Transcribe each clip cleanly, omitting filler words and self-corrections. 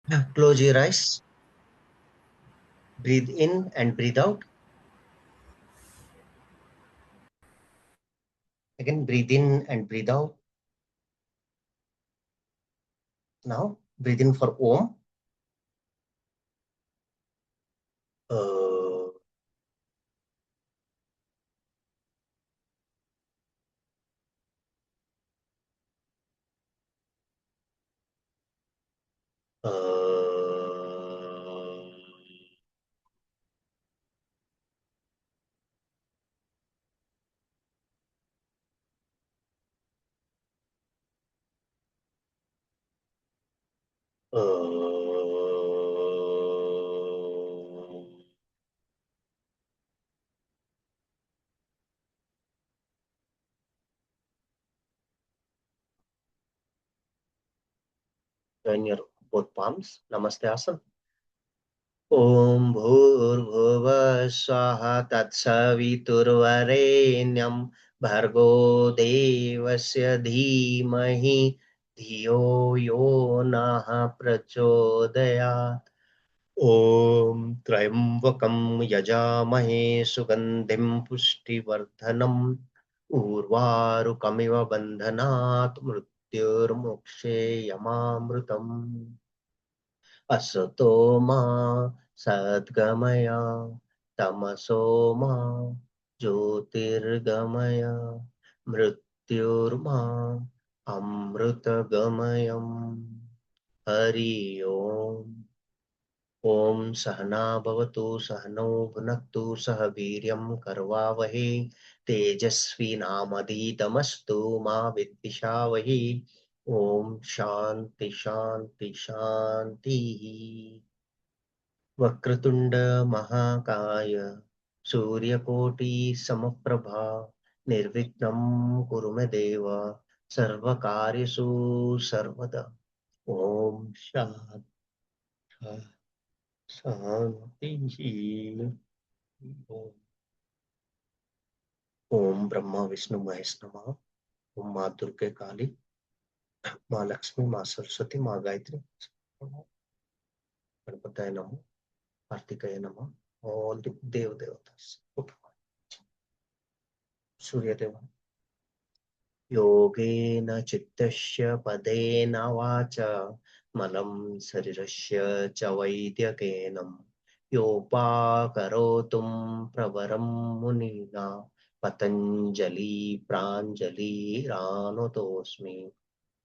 Close your eyes. Breathe in and breathe out. Again, breathe in and breathe out. Now, breathe in for Om. Uh, uh, join your both palms. Namaste Asana. ॐ भूर्भुवः स्वः तत्सवितुर्वरेण्यं भर्गो देवस्य धीमहि धियो यो नः प्रचोदयात् ॐ त्र्यम्बकं यजामहे सुगन्धिं पुष्टिवर्धनम् उर्वारुकमिव बन्धनात् मृत्युर्मुक्षेयमामृतम् असतो मा सद्गमय तमसो मा ज्योतिर्गमय मृत्युर्मा अमृतगमयम् हरि ओम ओम सहना भवतु सहनौ भुनक्तु सह वीर्यं करवावहै तेजस्वी नामधीतमस्तु मा विद्विषावहै ओम शांति शांति शांति वक्रतुंड महाकाय सूर्यकोटि समप्रभा निर्विघ्नं कुरु मे देव सर्वकार्येषु सर्वदा ओम शांति शांति ओम ओम ब्रह्मा विष्णु महेश नमः ओम माँ दुर्गे काली माँ लक्ष्मी माँ सरस्वती माँ गायत्री गणपताय नमः कार्तिकेय नमः ऑल देव देवता सूर्य देव योगेन चित्तस्य पदेन वाचा मलं शरीरस्य च वैद्यकेन योपाकरोतुं प्रवरं मुनिना पतञ्जलि प्राञ्जलिरानुतोऽस्मि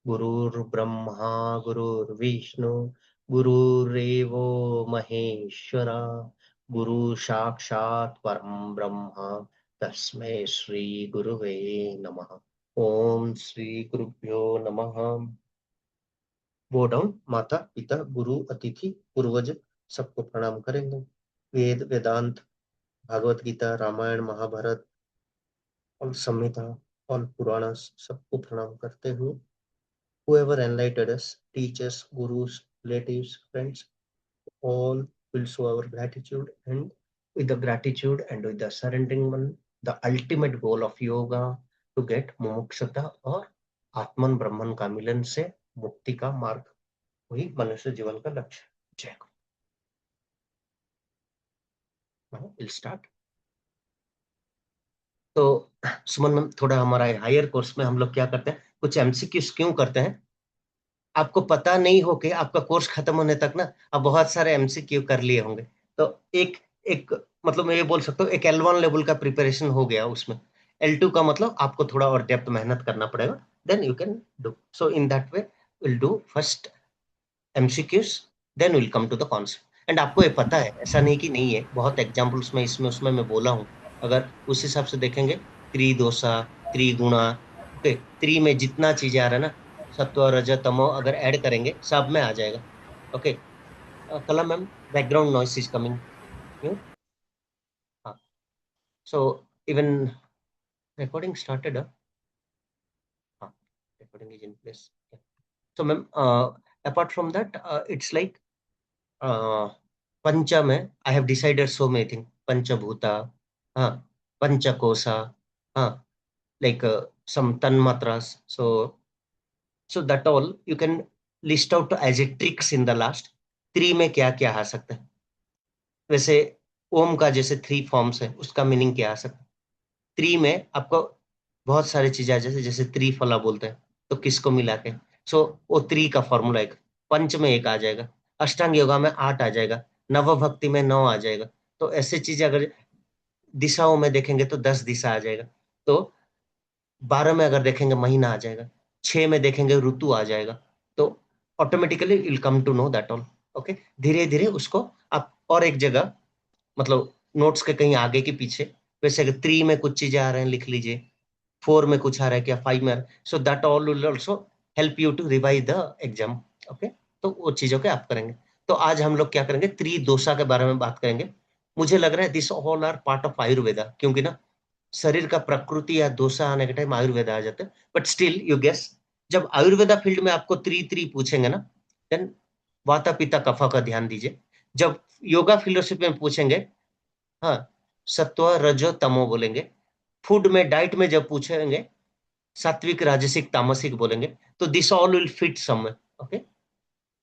गुरुर्ब्रह्मा गुरुर्विष्णु गुरुरेवो महेश्वरा गुरु साक्षात् परं ब्रह्म तस्मै श्री गुरुवे नमः ओम श्री गुरुभ्यो नमः बो डाउन माता पिता गुरु अतिथि पूर्वज सबको प्रणाम करेंगे वेद वेदांत भागवत गीता रामायण महाभारत और संहिता और पुराण सबको प्रणाम करते हुए whoever enlightened us teachers gurus relatives friends all will show our gratitude and with the gratitude and with the surrendering one the ultimate goal of yoga to get mumukshata और आत्मन ब्रह्मन का मिलन से मुक्ति का मार्ग वही मनुष्य जीवन का लक्ष्य जय विल स्टार्ट तो सुमन मैम थोड़ा हमारा हायर कोर्स में हम लोग क्या करते हैं कुछ एमसीक्यूज क्यों करते हैं आपको पता नहीं हो कि आपका कोर्स खत्म होने तक ना आप बहुत सारे एमसीक्यू कर लिए होंगे तो एक एक मतलब मैं ये बोल सकता हूँ एक L1 लेवल का प्रिपरेशन हो गया उसमें L2 का मतलब आपको थोड़ा और डेप्थ मेहनत करना पड़ेगा then you can do so in that way will do first MCQs then will come to the concept and आपको ये पता है ऐसा नहीं कि नहीं है बहुत एग्जाम्पल्स में इसमें उसमें मैं बोला हूँ अगर उस हिसाब से देखेंगे त्रिदोषा त्रिगुणा ओके त्रि में जितना चीजें आ रहा है ना सत्व रज तमो अगर ऐड करेंगे सब में आ जाएगा okay Kala ma'am background noise is coming हाँ सो इवन रिकॉर्डिंग स्टार्टेड हाँ recording is in place so ma'am apart from that it's like पंच में I have decided so many thing panchabhuta हाँ पंचकोशा हाँ like some tanmatras so that all you can list out as a tricks in the last 3 में क्या क्या आ सकता है? वैसे ओम का जैसे 3 फॉर्म्स है, उसका मीनिंग क्या आ सकता है? 3 में आपको बहुत सारी चीजें आ, जैसे त्रिफला बोलते हैं, तो किसको मिला के? सो वो 3 का फॉर्मूला एक, पंच में 1 आ जाएगा, अष्टांग योगा में 8 आ जाएगा, नव भक्ति में 9 आ जाएगा। तो ऐसे चीजें अगर दिशाओं में देखेंगे तो 10 दिशा आ जाएगा। तो 12 में अगर देखेंगे महीना आ जाएगा, 6 में देखेंगे ऋतु आ जाएगा। तो automatically will come to know that all. Okay, धीरे धीरे उसको आप और एक जगह, मतलब नोट्स के कहीं आगे के पीछे, वैसे अगर 3 में कुछ चीजें आ रहे हैं लिख लीजिए, 4 में कुछ आ रहा है क्या, 5 में, so that all will also help you to revise the exam. Okay, तो वो चीजों के आप करेंगे। तो आज हम लोग क्या करेंगे, त्रिदोषा के बारे में बात करेंगे। मुझे लग रहा है this all are part of Ayurveda, क्योंकि ना शरीर का प्रकृति या दोषा आने के टाइम आयुर्वेदा आ जाता है। बट स्टिल यू गेस, जब आयुर्वेदा फील्ड में आपको त्रि पूछेंगे ना, देन वाता पित्ता कफा का ध्यान दीजिए। जब योगा फिलोसफी में पूछेंगे, हाँ, सत्व रजो तमो बोलेंगे। फूड में, डाइट में जब पूछेंगे, सात्विक राजसिक तामसिक बोलेंगे। तो this all will fit somewhere. Okay,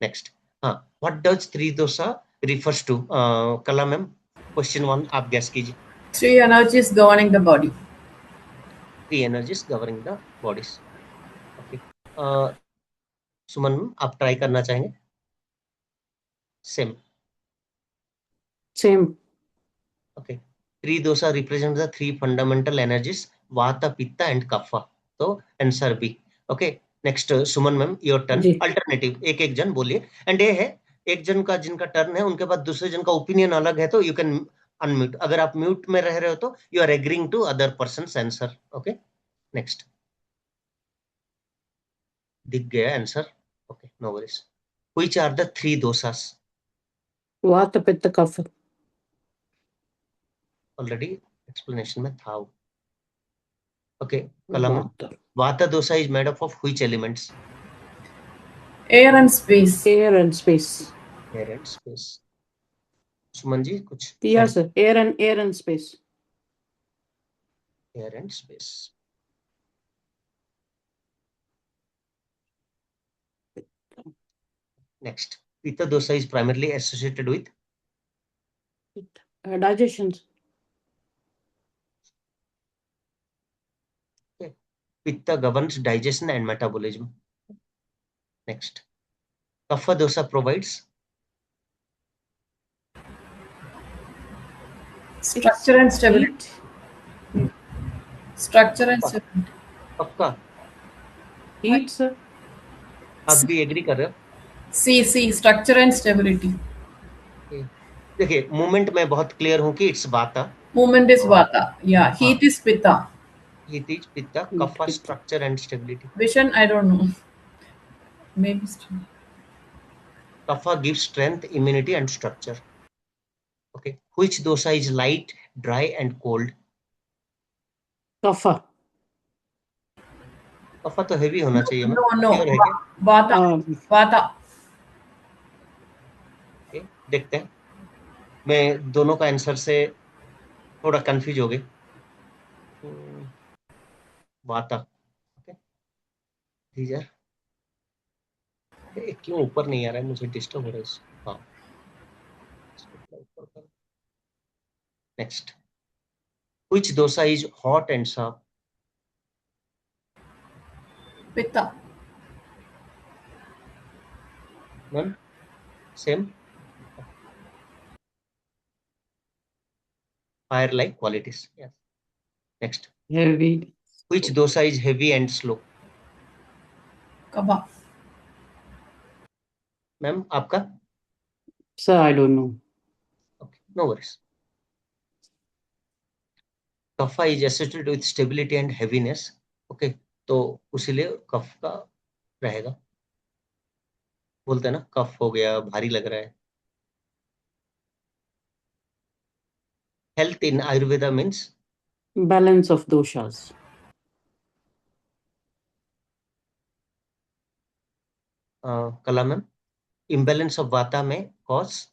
next. हाँ, व्हाट डज त्रिदोषा रिफर्स टू? कला मैम, क्वेश्चन 1 आप गैस कीजिए। 3 energies governing the body. 3 energies governing the bodies. Okay, Suman आप ट्राई करना चाहेंगे? Same. Same. Okay, tridosha represent the 3 fundamental energies, vata pitta and kapha. तो answer B. Okay, next Suman ma'am, your turn. जी। Alternative एक एक जन बोलिए, एंड ये है, एक जन का जिनका टर्न है उनके बाद दूसरे जन का ओपिनियन अलग है, तो यू कैन अनम्यूट। अगर आप म्यूट में रह रहे हो तो you are agreeing to other persons answer. Okay, next. दिख गया answer? Okay, no worries. Which are the 3 doshas? Vata Pitta Kapha. Already explanation में था। Okay, Kala ma'am, Vata. Vata dosha is made up of which elements? Air and space. Air and space. Air and space. Suman ji कुछ? Yes, sir. Air and space. Air and space. Next, Pitta dosha is primarily associated with Digestion. okay. Pitta governs digestion and metabolism. Next, Kapha dosha provides Structure and stability. Structure and stability. पक्का? Heat, sir. आप भी agree कर रहे हो? C. Structure and stability. देखिए, movement में बहुत clear हूं कि इट्स वाता, Movement is Vata. Yeah. Heat is Pitta. Heat is pitta, kapha structure and stability, Vision, I don't know. Maybe. Kapha gives strength, immunity and structure. Okay, which dosha is light, dry and cold? Kapha. Kapha तो heavy होना चाहिए ma'am, No. Sure है क्या? Vata. Vata. Okay, देखते हैं। मैं दोनों का आंसर से थोड़ा कंफ्यूज हो गई। वाता। ओके, धीजर क्यों ऊपर नहीं आ रहा है, मुझे डिस्टर्ब हो रहा है हाँ, next, which dosa is hot and soft? Pitta. Ma'am same, fire like qualities. Yes, next, Heavy. which dosa is heavy and slow? Kapha. Ma'am आपका? Sir, I don't know. Okay, no worries. Kapha is associated with stability and heaviness. Okay, तो उसीलिए कफ का रहेगा। बोलते हैं ना, कफ हो गया, भारी लग रहा है। Health in Ayurveda means Balance of doshas. कला मैम, इम्बैलेंस ऑफ वाता में cause?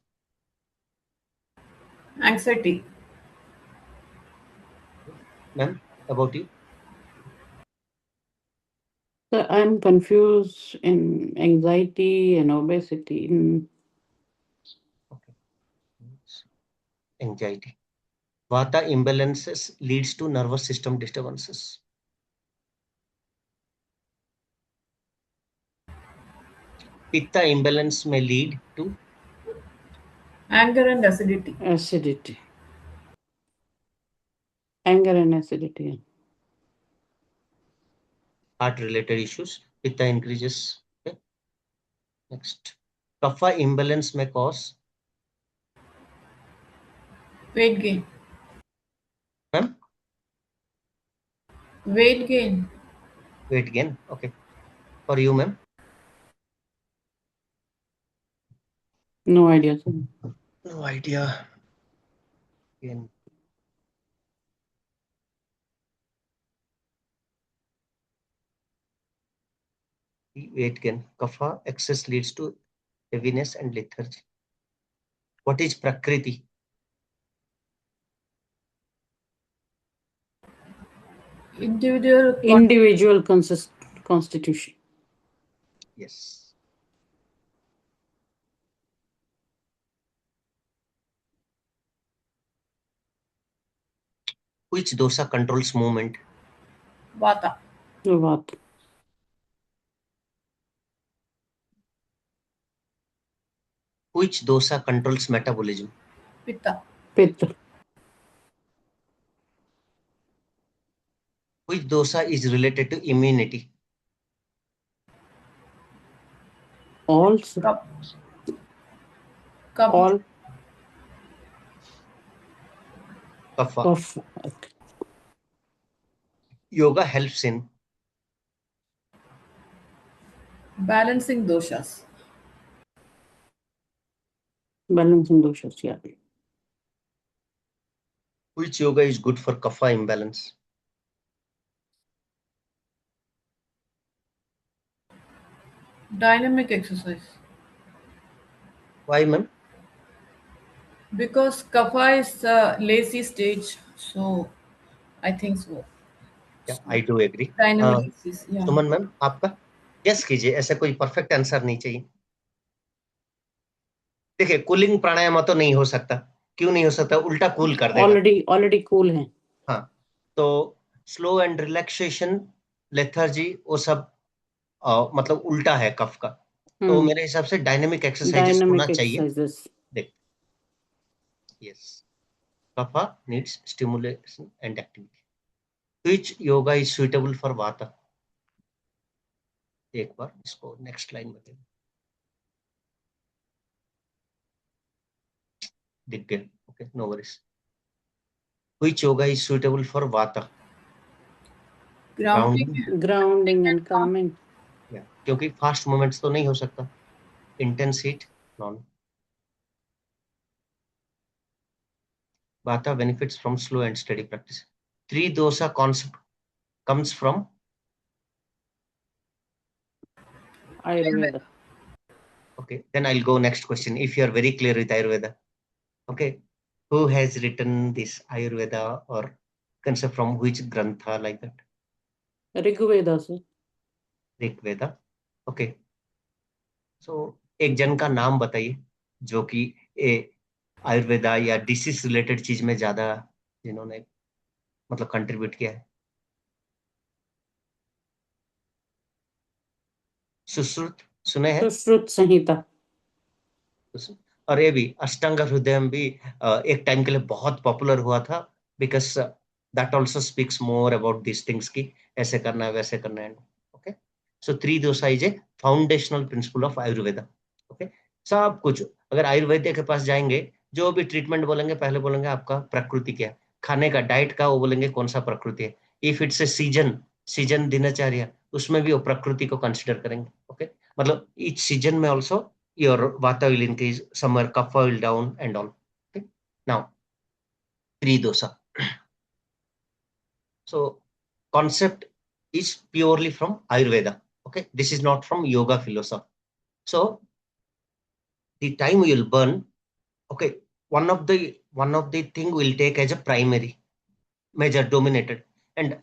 Anxiety. Ma'am about you? Sir, I'm confused in anxiety and obesity. anxiety. Vata imbalances leads to nervous system disturbances. Pitta imbalance may lead to Anger and acidity. Acidity. Anger and acidity. heart related issues. Pitta increases. Okay. Next. Kapha imbalance may cause. Weight gain. Ma'am? Weight gain. Weight gain. Okay. For you, ma'am? No idea, sir. No idea. Again. Weight gain. Kapha excess leads to heaviness and lethargy. What is Prakriti? Individual Constitution. Yes. Which dosa controls movement? Vata. Vata. Which dosa controls metabolism? Pitta. Pitta. Which dosa is related to immunity? All, sir. Kapha. All. Kapha. Kapha. Okay. Yoga helps in Balancing doshas. Balancing doshas, yeah. which yoga is good for kapha imbalance? Dynamic exercise. Why, ma'am? Because kapha is a lazy stage, so I think so. Yeah, I do agree. Dynamic exercise. Yeah. Suman ma'am आपका yes कीजिए, ऐसा कोई perfect answer नहीं चाहिए. देखिए cooling प्राणायाम तो नहीं हो सकता. क्यों नहीं हो सकता? उल्टा कूल कर देगा. Already cool है. हाँ, तो स्लो एंड रिलैक्सेशन, लेथर्जी, वो सब मतलब उल्टा है कफ का. तो मेरे हिसाब से डायनेमिक एक्सरसाइजेस होना चाहिए. देख, yes, kapha needs stimulation and activity. Which yoga is suitable for vata? एक बार इसको नेक्स्ट लाइन में दिख गया. Okay, no worries. Which yoga is suitable for vata? Grounding and calming. Yeah, क्योंकि फास्ट मूवमेंट्स तो नहीं हो सकता. Intense heat non. Vata benefits from slow and steady practice. Three dosa concept comes from Ayurveda. Okay, then I'll go next question. If you are very clear with Ayurveda, okay, who has written this Ayurveda or concept from which grantha like that? Rigveda, sir. Rigveda. Okay. So एक जन का नाम बताइए जो कि आयुर्वेदा या disease related चीज में ज्यादा जिन्होंने मतलब कंट्रीब्यूट किया है. सुश्रुत सुने हैं? सुश्रुत संहिता. और ये भी अष्टांग हृदय भी एक टाइम के लिए बहुत पॉपुलर हुआ था because that also speaks more about this things की ऐसे करना है वैसे करना है. Okay, so tridosha is a foundational principle of Ayurveda. Okay, सब कुछ अगर आयुर्वेद के पास जाएंगे, जो भी ट्रीटमेंट बोलेंगे पहले बोलेंगे आपका प्रकृति क्या है, खाने का डाइट का वो बोलेंगे कौन सा प्रकृति है. इफ इट्स ए सीजन दिनचर्या, उसमें भी वो प्रकृति को कंसिडर करेंगे. ओके, मतलब ईच सीजन में also your vata will increase, summer kapha will down and all. Okay, now tridosha. So concept is purely from Ayurveda. Okay, this is not from yoga philosophy. So the time we will burn, okay, one of the thing will take as a primary major dominated, and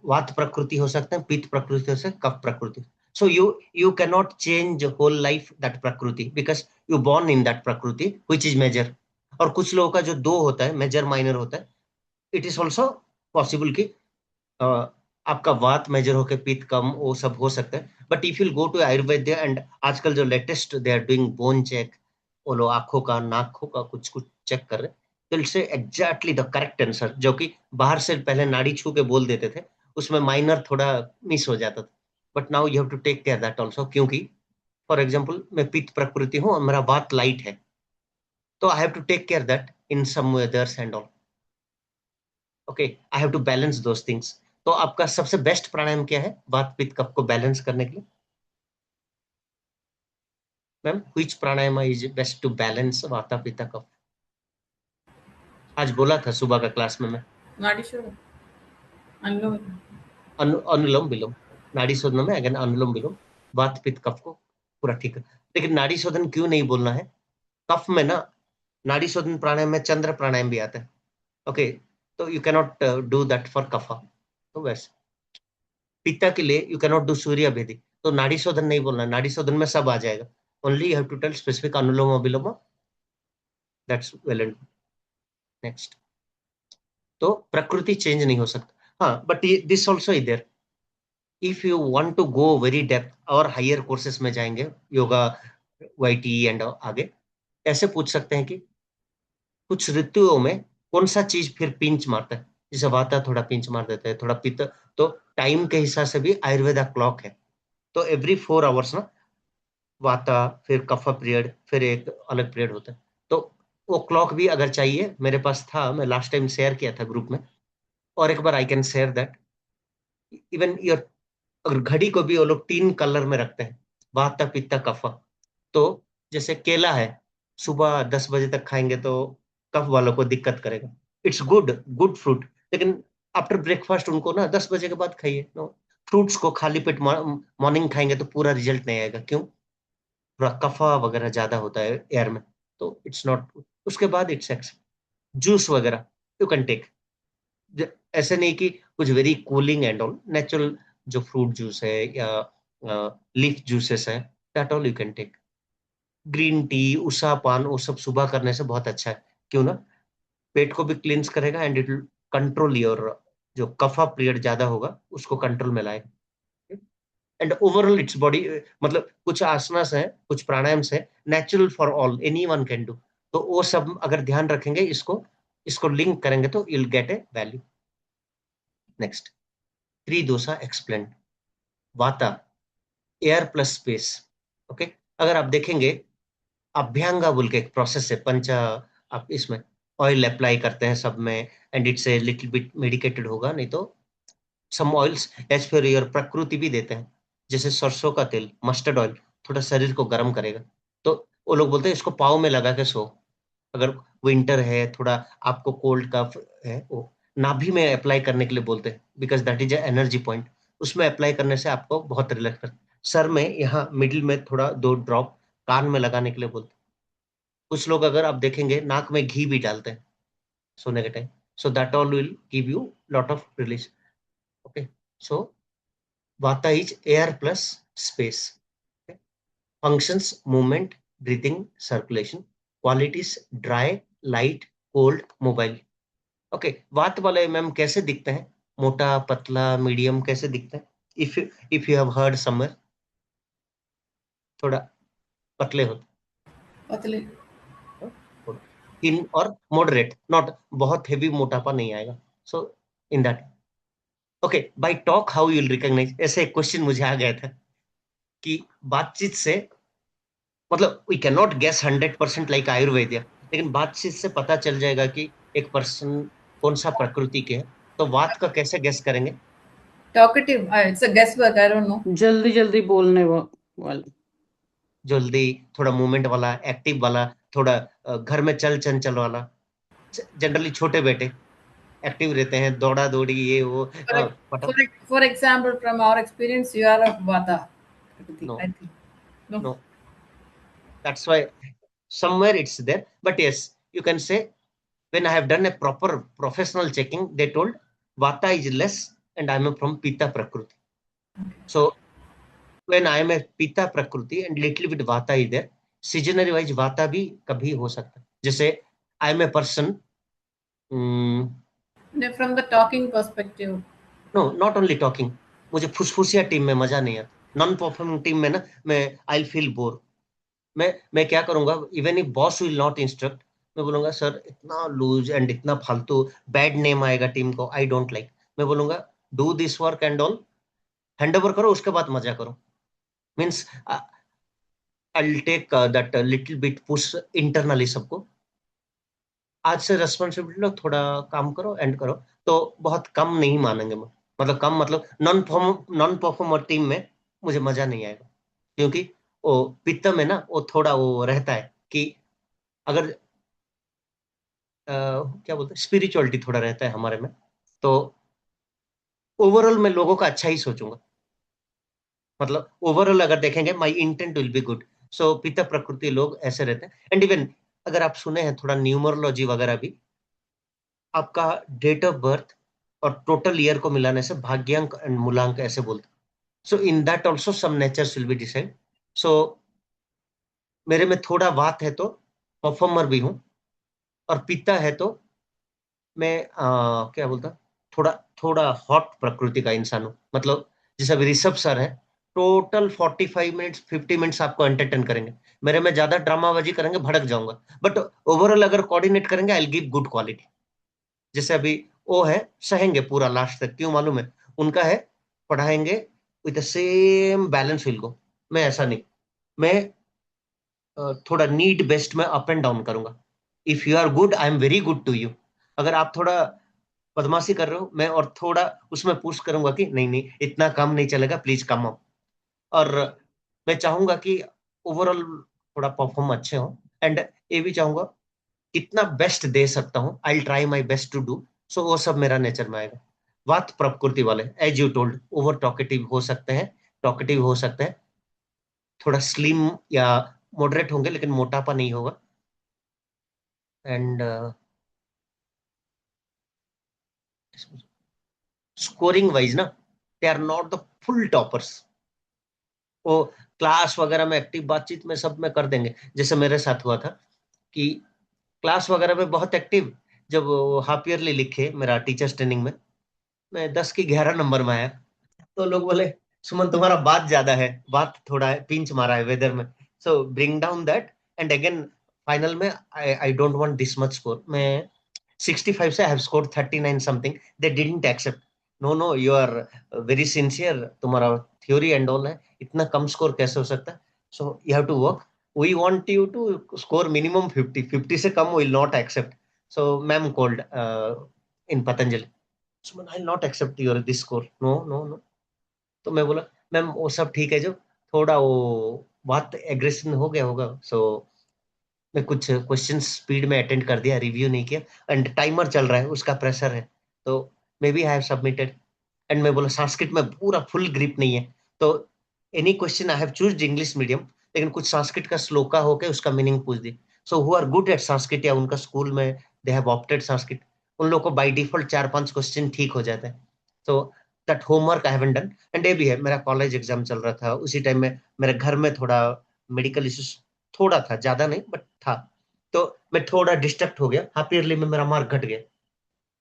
vat prakriti ho sakta hai, pit prakriti ho sakta hai, kaph prakriti. So you cannot change whole life that prakriti because you born in that prakriti which is major. और कुछ लोगों का जो 2 होता है, major minor होता है, it is also possible कि आपका वात मेजर होकर पित्त कम, वो सब हो सकता है। But if you go to Ayurveda and आजकल जो latest they are doing bone check, वो लोग आंखों का, नाकों का कुछ कुछ चेक कर रहे हैं, तो it's exactly the correct answer, जो कि बाहर से पहले नाड़ी छू के बोल देते थे, उसमें माइनर थोड़ा मिस हो जाता था। But now you have to take care that also, क्योंकि फॉर एग्जाम्पल मैं पित्त प्रकृति हूँ और मेरा वात लाइट है, तो I have to take care that in some weathers and all. Okay, I have to balance those things. तो आपका सबसे बेस्ट प्राणायाम क्या है वात पित्त कफ को बैलेंस करने के लिए? Ma'am, which pranayama is best to balance vata pitta कफ? आज बोला था सुबह का क्लास में मैं, नाड़ी शोध, अनुलोम। अनुलोम विलोम, नाड़ी शोधन में अगेन अनुलोम विलोम, वात पित्त कफ को पूरा ठीक है। लेकिन नाड़ी शोधन क्यों नहीं बोलना है? कफ में ना, नाड़ी शोधन प्राणायाम में चंद्र प्राणायाम भी आता है। ओके, तो you cannot do that for kapha. तो वैसे पित्ता के लिए यू कैनॉट डू सूर्य भेदी, तो नाड़ी शोधन नहीं बोलना, नाड़ी शोधन में सब आ जाएगा। Only you have to tell specific anulom vilom, that's well and next. तो प्रकृति चेंज नहीं हो सकता। हाँ, but this also is there, if you want to go very depth और हायर कोर्सेस में जाएंगे, योगा, वाईटी एंड आगे, ऐसे पूछ सकते हैं कि कुछ ऋतुओं में कौन सा चीज फिर पिंच मारता है, जैसे वाता थोड़ा पिंच मार देता है, थोड़ा पित्त, तो टाइम के हिसाब से भी आयुर्वेदा क्लॉक है। तो एवरी 4 आवर्स ना वाता, फिर कफा पीरियड, फिर एक अलग पीरियड होता है। तो वो क्लॉक भी अगर चाहिए, मेरे पास था, मैं लास्ट टाइम शेयर किया था ग्रुप में, और एक बार I can share that. Even your, अगर घड़ी को भी वो लोग 3 कलर में रखते हैं, वाता पित्ता कफा। तो जैसे केला है, सुबह 10 बजे तक खाएंगे तो कफ वालों को दिक्कत करेगा, इट्स गुड, गुड फ्रूट, लेकिन आफ्टर ब्रेकफास्ट उनको ना 10 बजे के बाद खाइए। नो, फ्रूट्स को खाली पेट मॉर्निंग खाएंगे तो पूरा रिजल्ट नहीं आएगा। क्यों? थोड़ा कफा वगैरह ज्यादा होता है एयर में, तो इट्स नॉट। उसके बाद इट्स एक्स, जूस वगैरह यू कैन टेक, ऐसे नहीं कि कुछ very cooling and all, natural जो फ्रूट जूस है या लीफ जूसेस है, that all you can take. Green tea, usha paan, वो सब सुबह करने से बहुत अच्छा है। क्यों ना, पेट को भी क्लींस करेगा and it will control your, जो कफा पीरियड ज्यादा होगा उसको कंट्रोल में लाएगा। एंड ओवरऑल इट्स बॉडी, मतलब कुछ आसनास है, कुछ प्राणायाम्स है, natural for all, any one can do. तो वो सब अगर ध्यान रखेंगे, इसको इसको लिंक करेंगे तो you'll get a value. Next, tridosha explain, vata air plus space. Okay, अगर आप देखेंगे, अभ्यंगा बोल के एक प्रोसेस है, पंचा, आप इसमें ऑयल अप्लाई करते हैं सब में, and it's a little bit medicated होगा, नहीं तो सम ऑयल्स एज पर योर प्रकृति भी देते हैं, जैसे सरसों का तेल, मस्टर्ड ऑयल, थोड़ा शरीर को गर्म करेगा। तो वो लोग बोलते हैं इसको पाँव में लगा के सो, अगर विंटर है, थोड़ा आपको कोल्ड कफ है, वो नाभि में अप्लाई करने के लिए बोलते हैं, because that is energy point, उसमें अप्लाई करने से आपको बहुत रिलैक्स कर। सर में यहाँ मिडिल में थोड़ा 2 ड्रॉप कान में लगाने के लिए बोलते हैं। कुछ लोग अगर आप देखेंगे नाक में घी भी डालते हैं सोने के time, so that all will give you lot of release. Okay, so vata is air plus space, functions, movement, breathing, circulation, qualities, dry, light, cold, mobile। Okay, vata वाले मैम कैसे दिखते हैं? मोटा, पतला, मीडियम, कैसे दिखते हैं? If you have heard somewhere, थोड़ा पतले होते पतले। हैं, इन और मॉडरेट, नॉट बहुत हेवी, मोटापा नहीं आएगा। So in that, okay, by talk how you will recognise, ऐसे एक क्वेश्चन मुझे आ गया था कि बातचीत से, मतलब we can not guess 100% like Ayurveda, लेकिन बातचीत से पता चल जाएगा कि एक पर्सन कौन सा प्रकृति के है। तो बात का कैसे गेस करेंगे? Talkative. It's a guesswork. I don't know. जल्दी जल्दी बोलने वाले। जल्दी, थोड़ा मूवमेंट वाला, एक्टिव वाला, थोड़ा घर में चल चंचल वाला। जनरली छोटे बेटे एक्टिव रहते हैं, दौड़ा दौड़ी ये वो, For example, from our experience, you are a Vata. No, I think. No. No, that's why somewhere it's there, but yes, you can say, when I have done a proper professional checking, they told Vata is less and I am from Pitta Prakriti. So when I am a Pitta Prakriti and little bit Vata is there, seasonary wise Vata भी कभी हो सकता है। जैसे I am a person, From the talking perspective. No not only talking, मुझे फुसफुसिया team में मजा नहीं आता। नॉन परफॉर्मिंग टीम में ना मैं आई फील बोर। मैं क्या करूंगा, even if boss will not instruct, मैं बोलूंगा सर इतना लूज एंड इतना फालतू, बैड नेम आएगा टीम को, आई डोंट लाइक। मैं बोलूंगा do this work and all, hand over करो, उसके बाद मजा करो। Means I take that little bit push internally सबको, आज से रेस्पॉन्सिबिलिटी लो, थोड़ा काम करो एंड करो। तो बहुत कम नहीं मानेंगे, मतलब कम, मतलब नॉन परफॉर्मर टीम में मुझे मजा नहीं आएगा, क्योंकि वो पित्त में ना वो थोड़ा वो रहता है कि अगर क्या बोलते हैं, स्पिरिचुअलिटी थोड़ा रहता है हमारे में। तो ओवरऑल मैं लोगों का अच्छा ही सोचूंगा, मतलब ओवरऑल अगर देखेंगे my intent will be good. So pitta प्रकृति लोग ऐसे रहते हैं। एंड इवन अगर आप सुने हैं थोड़ा न्यूमरोलॉजी वगैरह भी, आपका डेट ऑफ बर्थ और टोटल ईयर को मिलाने से भाग्यांक एंड मूलांक ऐसे बोलते हैं। So in that also some natures will be decide. सो मेरे में थोड़ा वात है तो परफॉर्मर भी हूँ, और पिता है तो मैं क्या बोलता, थोड़ा थोड़ा हॉट प्रकृति का इंसान हूँ। मतलब जैसे अभी ऋषभ सर है, टोटल 45 मिनट्स 50 मिनट्स आपको एंटरटेन करेंगे। मेरे में ज्यादा ड्रामाबाजी करेंगे भड़क जाऊंगा, बट ओवरऑल अगर कोऑर्डिनेट करेंगे I will give good quality. जैसे अभी वो है, सहेंगे पूरा लास्ट तक, क्यों मालूम है, उनका है पढ़ाएंगे with the same balance will go. मैं ऐसा नहीं, मैं थोड़ा नीड बेस्ट में अप एंड डाउन करूंगा। If you are good I am very good to you. अगर आप थोड़ा बदमाशी कर रहे हो, मैं और थोड़ा उसमें पुश करूंगा कि नहीं नहीं इतना काम नहीं चलेगा, प्लीज कम अप। और मैं चाहूंगा कि ओवरऑल थोड़ा परफॉर्म अच्छे हो, एंड ये भी चाहूंगा कितना बेस्ट दे सकता हूँ, I try my best to do. So वो सब मेरा नेचर में आएगा। बात प्रकृति वाले, as you told, over talkative हो सकते हैं, टॉकेटिव हो सकते हैं, थोड़ा स्लिम या मॉडरेट होंगे, लेकिन मोटापा नहीं होगा। एंड स्कोरिंग वाइज ना, they are not the full toppers. वो क्लास वगैरह में एक्टिव, बातचीत में सब में कर देंगे। जैसे मेरे साथ हुआ था कि क्लास वगैरह में बहुत एक्टिव, जब हाफ ईयरली लिखे मेरा टीचर्स ट्रेनिंग में, मैं 10 की 11 नंबर में आया। तो लोग बोले सुमन तुम्हारा बात ज्यादा है, बात थोड़ा है, पिंच मारा है वेदर में, so bring down that. And again final में I don't want this much score. मैं 65 से I have scored 39 something, they didn't accept. No no you are very sincere, तुम्हारा थ्योरी एंड ऑल है, इतना कम स्कोर कैसे हो सकता है, so you have to work, we want you to score minimum 50, 50 से कम will not accept. So ma'am called in Patanjali, Suman I not accept your this score, no no no. तो मैं बोला मैम वो सब ठीक है, जो थोड़ा वो बात एग्रेशन हो गया होगा। सो मैं कुछ क्वेश्चन स्पीड में अटेंड कर दिया, रिव्यू नहीं किया, एंड टाइमर चल रहा है उसका प्रेशर है, तो maybe I have submitted. And मैं बोला संस्कृत में पूरा फुल ग्रिप नहीं है, तो any question I have choose English medium, लेकिन कुछ संस्कृत का श्लोका होके उसका मीनिंग पूछ दी। So who are good at Sanskrit, या उनका स्कूल में दे हैव ऑप्टेड संस्कृत, उन लोगों को बाय डिफॉल्ट 4-5 क्वेश्चन ठीक हो जाते हैं। तो that homework I haven't done. And ये भी है, मेरा कॉलेज एग्जाम चल रहा था उसी टाइम में, मेरे घर में थोड़ा मेडिकल इश्यूज थोड़ा था, ज्यादा नहीं बट था। तो मैं थोड़ा डिस्ट्रैक्ट हो गया, हाफ ईयरली में मेरा मार्क घट गया।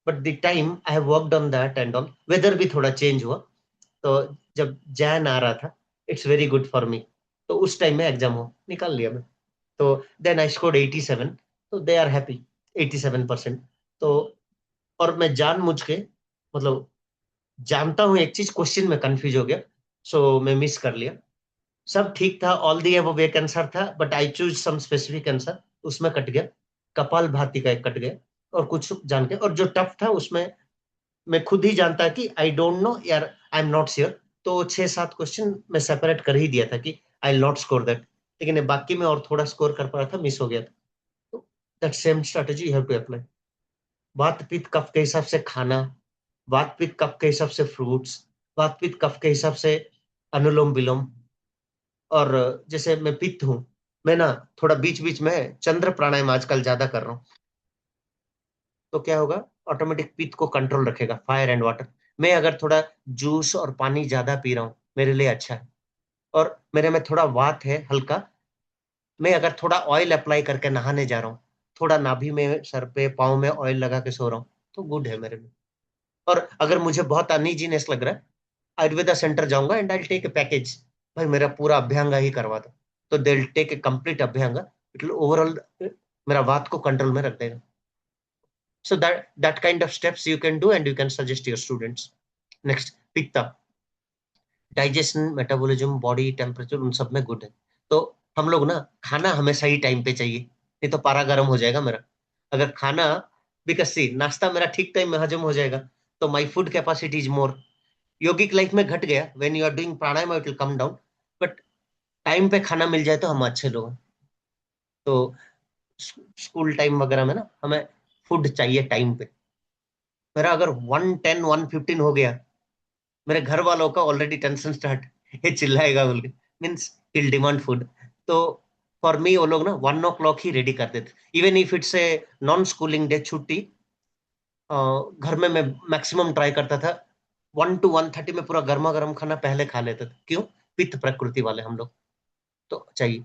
But the time I have worked on that and all, weather भी थोड़ा चेंज हुआ। तो जब जैन आ रहा था, it's very good for me, तो उस टाइम में एग्जाम हो निकाल लिया मैं। तो देन आई स्कोर्ड 87, तो दे आर हैप्पी, 87%। तो और मैं जान मुझ के, मतलब जानता हूँ एक चीज, क्वेश्चन में कंफ्यूज हो गया, सो मैं मिस कर लिया। सब ठीक था, ऑल दी एबव एक आंसर था, but I choose some specific answer, उसमें कट गया। कपाल भाती का एक कट गया, और कुछ जान के, और जो टफ था उसमें मैं खुद ही जानता कि आई डोंट नो यार, आई एम नॉट श्योर। तो 6-7 क्वेश्चन मैं सेपरेट कर ही दिया था कि आई नॉट स्कोर दैट, लेकिन ये बाकी में और थोड़ा स्कोर कर पा रहा था, मिस हो गया था। तो that same strategy you have to apply. Vata pitta कफ के हिसाब से खाना, वात पित्त कफ के हिसाब से फ्रूट्स, वात पित्त कफ के हिसाब से अनुलोम विलोम। और जैसे मैं पित्त हूँ, मैं ना थोड़ा बीच बीच में चंद्र प्राणायाम आजकल ज्यादा कर रहा हूँ। तो क्या होगा, ऑटोमेटिक पित्त को कंट्रोल रखेगा, फायर एंड वाटर। मैं अगर थोड़ा जूस और पानी ज्यादा पी रहा हूँ, मेरे लिए अच्छा है। और मेरे में थोड़ा वात है हल्का, मैं अगर थोड़ा ऑयल अप्लाई करके नहाने जा रहा हूँ, थोड़ा नाभि में, सर पे, पाँव में ऑयल लगा के सो रहा हूँ, तो गुड है मेरे लिए। और अगर मुझे बहुत अनइजीनेस लग रहा है, आयुर्वेदा सेंटर जाऊंगा and I take a package, भाई मेरा पूरा अभ्यंगा ही करवा दो, तो they will take a complete abhyanga, it will overall मेरा वात को कंट्रोल में रख देगा। So that kind of steps you can do and you can suggest your students. Next, pitta, digestion, metabolism, body temperature, उन सब में गुड है। तो हम लोग ना, खाना हमें सही टाइम पे चाहिए, नहीं तो पारा गर्म हो जाएगा मेरा। अगर खाना, बिकॉज सी नाश्ता मेरा ठीक टाइम में हजम हो जाएगा, तो my food capacity is more. Yogic life में घट गया, when you are doing pranayama it will come down, but time पे खाना मिल जाए तो हम अच्छे लोग हैं। तो स्कूल टाइम वगैरह में ना हमें फूड चाहिए टाइम पे। मेरा अगर 110 115 हो गया, मेरे घर वालों का ऑलरेडी टेंशन स्टार्ट, ये चिल्लाएगा बोल के, मीन्स हिल डिमांड फूड। तो फॉर मी वो लोग ना 1 o'clock ही रेडी कर देते, even if it's a non schooling day, छुट्टी, घर में मैं मैक्सिमम ट्राई करता था 1 to 1:30 में पूरा गर्मा गर्म खाना पहले खा लेते थे। क्यों? पित्त प्रकृति वाले हम लोग, तो चाहिए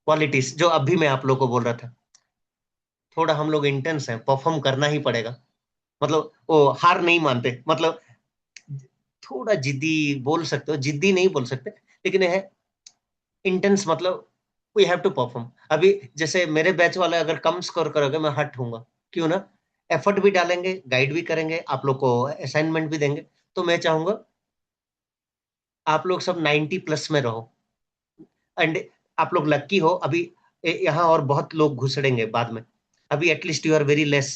क्वालिटीज, जो अभी मैं आप लोग को बोल रहा था। थोड़ा हम लोग इंटेंस हैं, परफॉर्म करना ही पड़ेगा, मतलब वो हार नहीं मानते, मतलब थोड़ा जिद्दी बोल सकते हो, जिद्दी नहीं बोल सकते, लेकिन यह है इंटेंस, मतलब वी हैव टू परफॉर्म। अभी जैसे मेरे बैच वाले अगर कम स्कोर करोगे, मैं हट होऊंगा। क्यों ना, एफर्ट भी डालेंगे, गाइड भी करेंगे, आप लोग को असाइनमेंट भी देंगे, तो मैं चाहूंगा आप लोग सब 90 प्लस में रहो। एंड आप लोग लक्की हो, अभी यहाँ और बहुत लोग घुसड़ेंगे बाद में, अभी at least you are very less,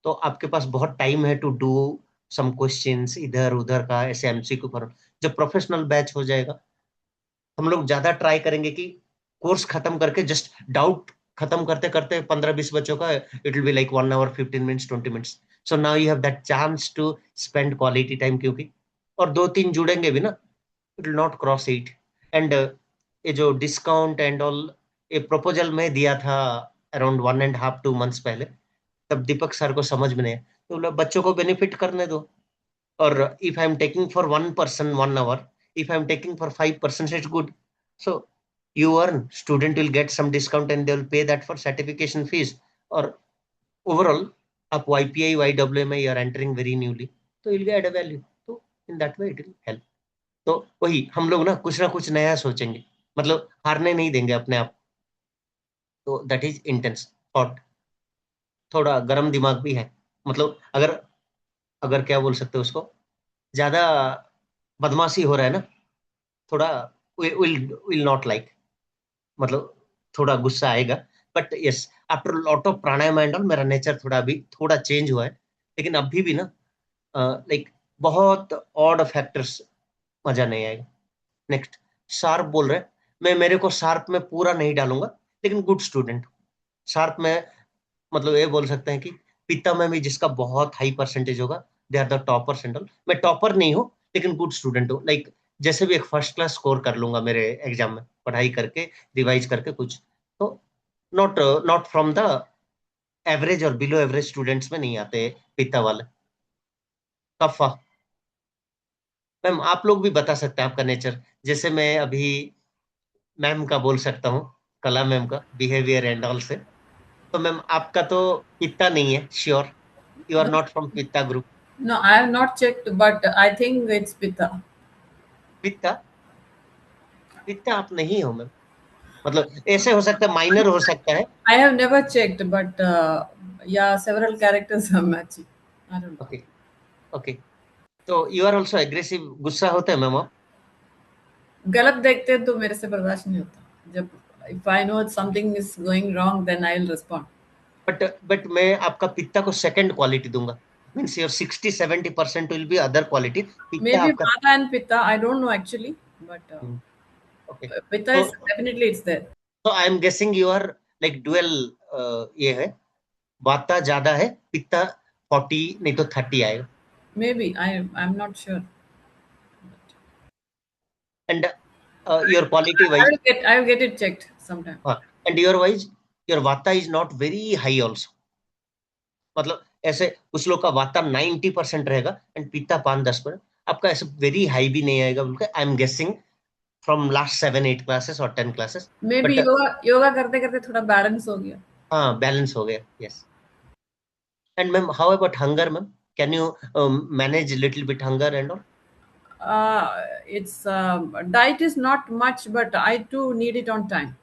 तो आपके पास बहुत टाइम है टू डू सम क्वेश्चंस इधर उधर का, ऐसे एमसीक्यू पर। जब प्रोफेशनल बैच हो जाएगा, हम लोग ज्यादा ट्राई करेंगे कि कोर्स खत्म करके जस्ट डाउट खत्म करते करते 15-20 बच्चों का, it will be like 1 hour 15 minutes 20 minutes। So now you have that chance to spend quality time, क्योंकि और 2-3 जुड़ेंगे भी ना, it will not cross 8। And ये जो डिस्काउंट एंड ऑल, ये प्रपोजल में दिया था अराउंड 1.5-2 months पहले, तब दीपक सर को समझ में नहीं आया, तो बोला बच्चों को बेनिफिट करने दो। और if I'm taking for one person 1 hour, if I'm taking for 5%, it's good. So you earn, student will get some discount and they will pay that for certification fees. Or overall, आप YPI YWMI you are entering very newly, तो you'll get a value, तो in that way it will help। तो वही हम लोग ना कुछ नया सोचेंगे, मतलब हारने नहीं देंगे अपने आप। तो दैट इज इंटेंस थॉट, थोड़ा गर्म दिमाग भी है, मतलब अगर अगर क्या बोल सकते हो उसको, ज्यादा बदमाशी हो रहा है ना, थोड़ा विल नॉट लाइक, मतलब थोड़ा गुस्सा आएगा। But yes, after lot of pranayama and all, मेरा नेचर थोड़ा अभी थोड़ा चेंज हुआ है, लेकिन अभी भी ना लाइक बहुत ऑड फैक्टर्स, मजा नहीं आएगा। नेक्स्ट, शार्प बोल रहे हैं, मैं मेरे को शार्प में पूरा नहीं डालूंगा, लेकिन गुड स्टूडेंट शार्प में, मतलब ये बोल सकते हैं कि पिता में भी जिसका बहुत हाई परसेंटेज होगा, they are the toppers and all. मैं टॉपर नहीं हूँ, लेकिन गुड स्टूडेंट हूँ, लाइक जैसे भी एक फर्स्ट क्लास स्कोर कर लूंगा मेरे एग्जाम में, पढ़ाई करके रिवाइज करके कुछ, तो not not from the average और बिलो एवरेज स्टूडेंट्स में नहीं आते पिता वाले। कफा, मैम आप लोग भी बता सकते हैं आपका नेचर, जैसे मैं अभी मैम का बोल सकता हूँ, कला मैम का बिहेवियर एंड ऑल से, तो मैम आपका तो पिता नहीं है, sure you are not from pitta group. No, I have not checked, but I think it's Pitta. पिता, पिता आप नहीं हो मैम, मतलब ऐसे हो सकता है, माइनर हो सकता है। I have never checked, but yeah, several characters are matching. I don't know. Okay okay, तो यू आर ऑल्सो एग्रेसिव, गुस्सा होता है मैम आप? गलत देखते हैं तो मेरे से बर्दाश्त नहीं होता। जब if I know something is going wrong, then I will respond. But मैं आपका पिता को सेकंड क्वालिटी दूंगा, means your 60-70% will be other quality, पिता Maybe आपका। Mata and Pitta, I don't know actually, but okay, Pitta तो is definitely it's there. I am guessing you are like dual, ये है, वाता ज्यादा है, पिता 40 नहीं तो 30 आएगा। Maybe I'm not sure. And your quality wise, I will get it checked sometime. And your wise, your vata is not very high also, मतलब ऐसे कुछ लोग का वाता 90% रहेगा एंड पिता 5-10%, आपका ऐसे वेरी हाई भी नहीं आएगा, बोल के आई एम गेसिंग फ्रॉम लास्ट 7-8 क्लासेस और 10 क्लासेस। Maybe बट yoga करते करते थोड़ा बैलेंस हो गया. हाँ बैलेंस हो गया. Yes. And ma'am, how about hunger, ma'am? Can you manage little bit hunger and all? It's diet is not much, but I too need it on time.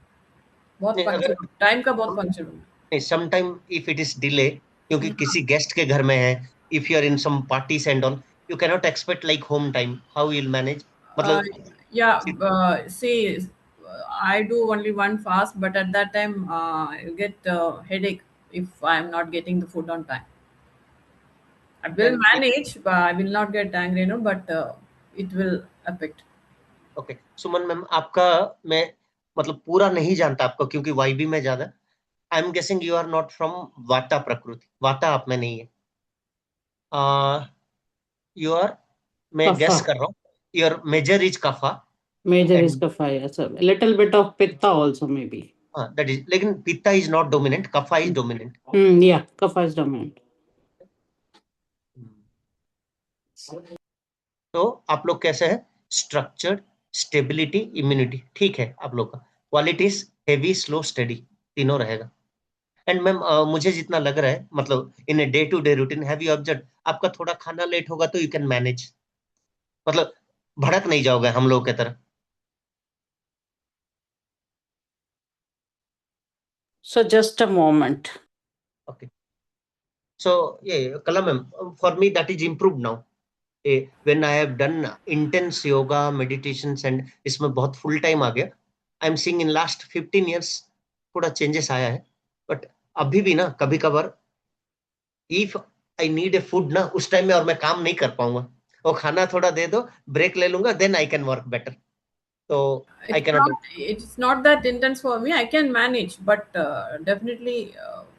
बहुत नहीं अगर पंक्चुअल टाइम का बहुत पंक्चुअल हूँ. नहीं sometime if it is delay क्योंकि हाँ. किसी गेस्ट के घर में है, if you are in some parties and all, you cannot expect like home time. How you'll manage? Uh, मतलब yeah, see, I do only one fast, but at that time, I get headache if I am not getting the food on time. I will ma'am manage, but I will not get angry, but it will affect. Okay Suman ma'am, आपका मैं मतलब पूरा नहीं जानता आपको क्योंकि वाईबी में ज्यादा. I am guessing you are not from vata prakriti. Vata आप में नहीं है. यू आर, मैं गेस Kapha. कर रहा हूँ, your major is kapha. Major is and kapha. Yes, a little bit of pitta also maybe. हाँ दैट इज, लेकिन pitta is not dominant, kapha is dominant. Yeah, kapha is dominant. तो आप लोग कैसे हैं? स्ट्रक्चर्ड, स्टेबिलिटी, इम्यूनिटी ठीक है आप लोग का. क्वालिटीज हेवी, स्लो, स्टडी, तीनों रहेगा. एंड मैम मुझे जितना लग रहा है मतलब in a day to day routine have you observe, आपका थोड़ा खाना लेट होगा तो यू कैन मैनेज, मतलब भड़क नहीं जाओगे हम लोग की तरह. So just a moment. Okay so ये कला ma'am, for me that is improve now. When I have done intense yoga meditations and इसमें बहुत फुल टाइम आ गया. I am seeing in last 15 years थोड़ा चेंजेस आया है. बट अभी भी ना कभी कभार if I need a food ना उस टाइम में और मैं काम नहीं कर पाऊंगा, वो खाना थोड़ा दे दो, ब्रेक ले लूंगा, then I can work better. तो I cannot. It's not that intense for me. I can manage, but definitely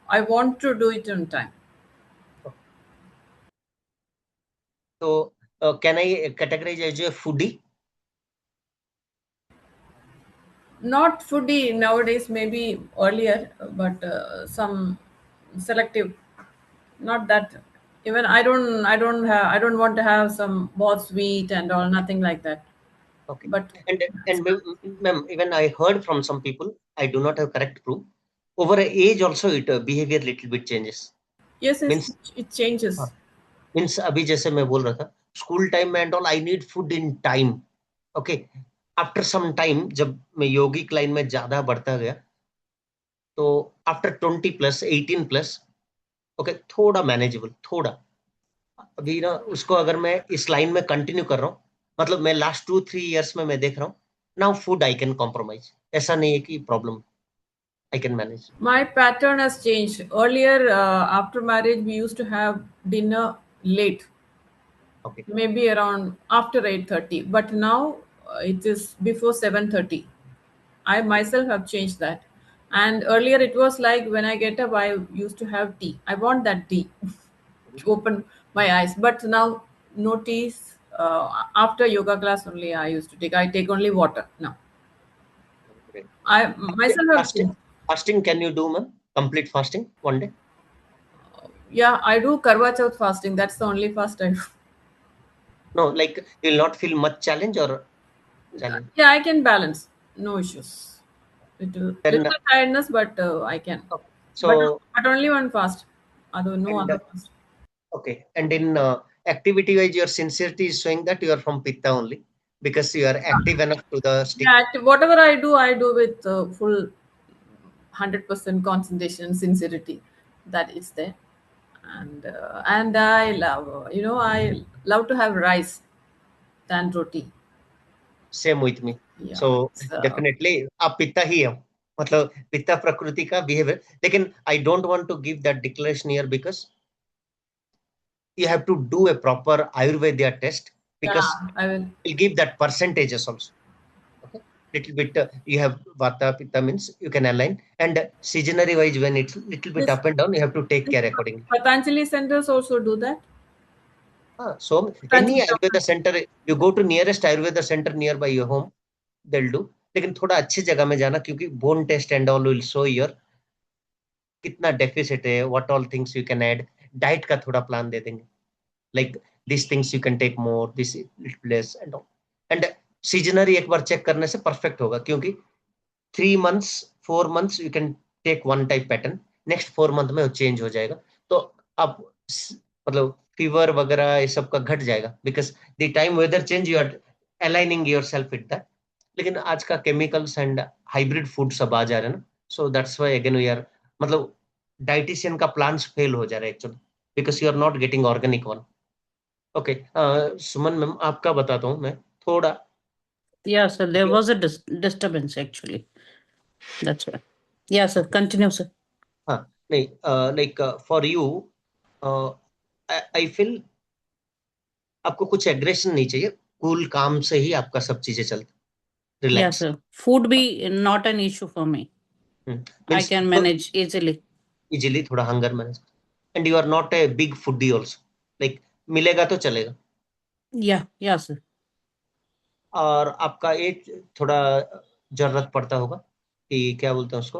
I want to do it on time. तो can I categorize as a foodie? Not foodie nowadays, maybe earlier, but some selective. Not that. Even I don't want to have some both sweet and all. Nothing like that. Okay. But And ma'am, even I heard from some people, I do not have correct proof. Over a age also, it behavior little bit changes. yes, Means it changes. Means अभी जैसे मैं बोल रहा था school time में and all, I need food in time. Okay after some time जब मैं यौगिक लाइन में ज्यादा बढ़ता गया तो आफ्टर 20+, 18+, ओके थोड़ा मैनेजेबल थोड़ा. अभी ना उसको अगर मैं इस लाइन में कंटिन्यू कर रहा हूँ, मतलब मैं लास्ट 2-3 इयर्स में मैं देख रहा हूँ now food I can compromise. ऐसा नहीं है कि problem, I can manage. My pattern has changed. Earlier, after marriage, we used to have dinner late, okay maybe around after 8:30. But now it is before 7:30. I myself have changed that. And earlier it was like when I get up, I used to have tea. I want that tea to open my eyes. But now no teas. After yoga class only I used to take. I take only water now. I myself have fasting, changed. Fasting can you do ma'am? Complete fasting one day? Yeah, I do Karwa Chauth fasting. That's the only fast I do. No, like you'll not feel much challenge or challenge. Yeah, I can balance. No issues. Then Little tiredness, but I can. okay. But So but only one fast. Other no and other fast. okay, and in activity wise, your sincerity is showing that you are from Pitta only because you are active enough to the stick. Yeah, whatever I do with full 100% concentration, sincerity. That is there, and I love I love to have rice than roti. Same with me. Yeah, So definitely आप पित्ता ही हो, मतलब पित्ता प्रकृति का behaviour. लेकिन I don't want to give that declaration here because you have to do a proper Ayurveda test yeah, because I will. will give that percentages also. Okay, little bit you have vata pitta means you can align, and seasonary wise when it's little bit This, up and down you have to take this care accordingly. Patanjali centers also do that. So any Patanjali Ayurveda center, you go to nearest Ayurveda center nearby your home, they'll do. लेकिन थोड़ा अच्छी जगह में जाना क्योंकि bone test and all will show your कितना deficit है, what all things you can add. Diet का थोड़ा प्लान दे देंगे, like this things you can take more, this little less and all. And seasonally एक बार चेक करने से परफेक्ट होगा क्योंकि 3 months 4 months you can take one type pattern. Next 4 month में वो चेंज हो जाएगा। तो आप मतलब फीवर वगैरह ये सब का घट जाएगा, because the time weather change you are aligning yourself with that. लेकिन आज का केमिकल्स एंड हाइब्रिड फूड सब आ जा रहे हैं ना, so that's why again we are मतलब डाइटिशियन का प्लान्स फेल हो जा रहा है actually, because you are not getting organic one. Okay, Suman ma'am आपका बताता हूँ मैं थोड़ा। Yeah, sir. There was a disturbance actually. That's why. Yeah, sir. Continue, sir. हाँ, नहीं, like for you I feel आपको कुछ एग्रेशन नहीं चाहिए, कूल काम से ही आपका सब चीजें चलती, Yeah, relax. sir. Food be not an issue for me. I means can manage easily. Easily थोड़ा hunger manage, and you are not a big foodie also, like मिलेगा तो चलेगा। Yeah, yeah, sir. और आपका एज थोड़ा जरूरत पड़ता होगा कि क्या बोलते हैं उसको,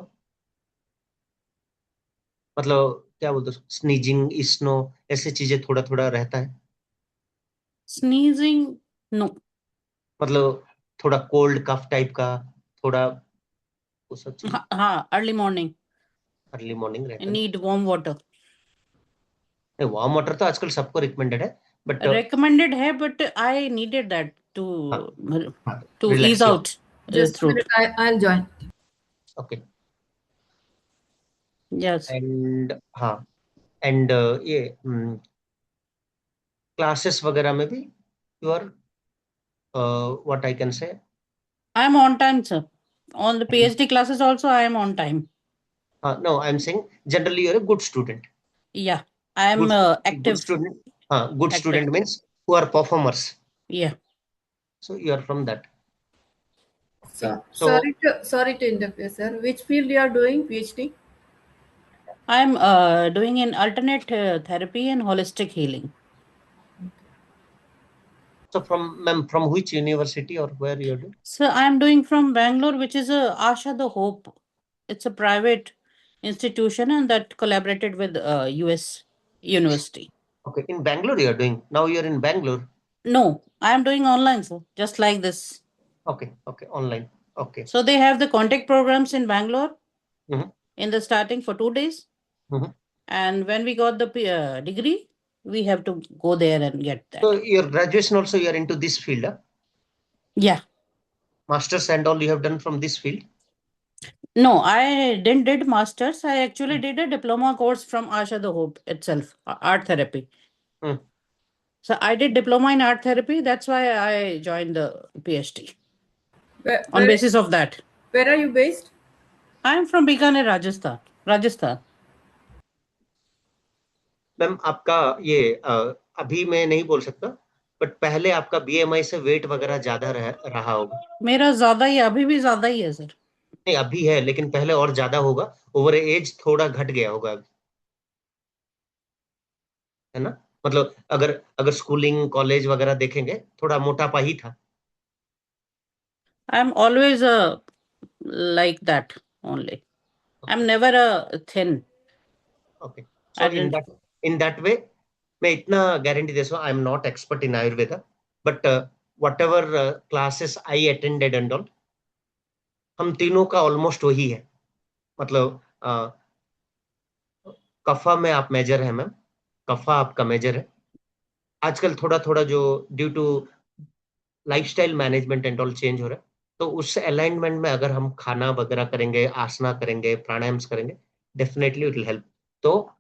मतलब क्या बोलते हैं, स्नीजिंग, स्नो, ऐसे चीजें थोड़ा थोड़ा रहता है, Sneezing? No. मतलब थोड़ा कोल्ड कफ टाइप का, थोड़ा वो सब चीज Early morning. Early morning I रहता है। need warm water. नहीं, वार्म वाटर तो आजकल सबको रिकमेंडेड है, but Recommended hai, but I needed that हाँ, to ease relax your, out Just a throat. minute, I'll join. Okay. Yes. And हाँ, and ये क्लासेस वगैरह में भी you are what I can say, I am on time, sir. On the PhD classes also, I am on time. No I am saying generally you are a good student. Yeah, I am good good active. Student, हाँ, good Active. Student means who are performers, Yeah. So you are from that. So, so sorry to interfere, sir. Which field you are doing PhD? I am doing in alternate therapy and holistic healing. so from ma'am, from which university or where you are doing? So I am doing from Bangalore, which is a Asha the Hope. It's a private institution and that collaborated with US university. Okay, in Bangalore you are doing. Now you are in Bangalore. No, I am doing online, sir, just like this. Okay, okay, online. Okay. So they have the contact programs in Bangalore Mhm, in the starting for 2 days. mhm. And when we got the degree, we have to go there and get So that. your graduation also you are into this field, huh? Yeah. Masters and all you have done from this field. No, I didn't did masters. I actually did a diploma course from Asha the Hope itself, art therapy. Hmm. So I did diploma in art therapy. That's why I joined the PhD on basis of that. Where are you based? I am from Bikaner, Rajasthan. Rajasthan. Ma'am आपका ये अभी मैं नहीं बोल सकता, but पहले आपका BMI से वेट वगैरह ज्यादा रहा होगा। मेरा ज्यादा ही अभी भी ज्यादा ही है सर। नहीं, अभी है लेकिन पहले और ज्यादा होगा, ओवर एज थोड़ा घट गया होगा अभी, है ना? मतलब अगर अगर स्कूलिंग कॉलेज वगैरह देखेंगे थोड़ा मोटापा ही था। I am always like that only. I'm never a thin. Okay, I so didn't. In that वे मैं इतना गारंटी दे सकता हूँ, I am not expert in Ayurveda, but what ever classes I attended and all, हम तीनों का ऑलमोस्ट वही है। मतलब कफा में आप मेजर है मैम, कफा आपका मेजर है। आजकल थोड़ा थोड़ा जो due to lifestyle management and all change हो रहा है, तो उस अलाइनमेंट में अगर हम खाना वगैरह करेंगे, आसना करेंगे, प्राणायाम करेंगे, डेफिनेटली इट विल हेल्प। तो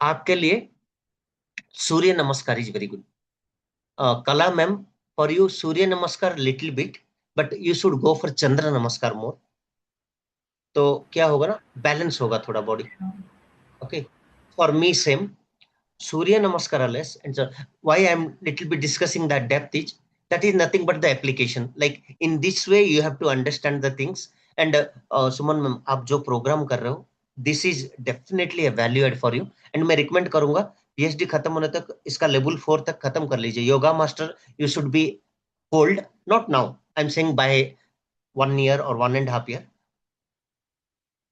आपके लिए Surya Namaskar is very good. Kala ma'am, for you Surya Namaskar little bit, but you should go for Chandra Namaskar more. तो क्या होगा ना, बैलेंस होगा थोड़ा body. Okay, for me same, Surya Namaskara less, and so why I'm little bit discussing that depth is that is nothing but the application. Like in this way, you have to understand the things. And Suman ma'am, आप जो programme कर रहे हो, this is definitely a value add for you. And मैं recommend करूंगा PhD खत्म होने तक इसका लेवल 4 तक खत्म कर लीजिए। Yoga master you should be hold, not now. I'm saying by 1 year or 1.5 year.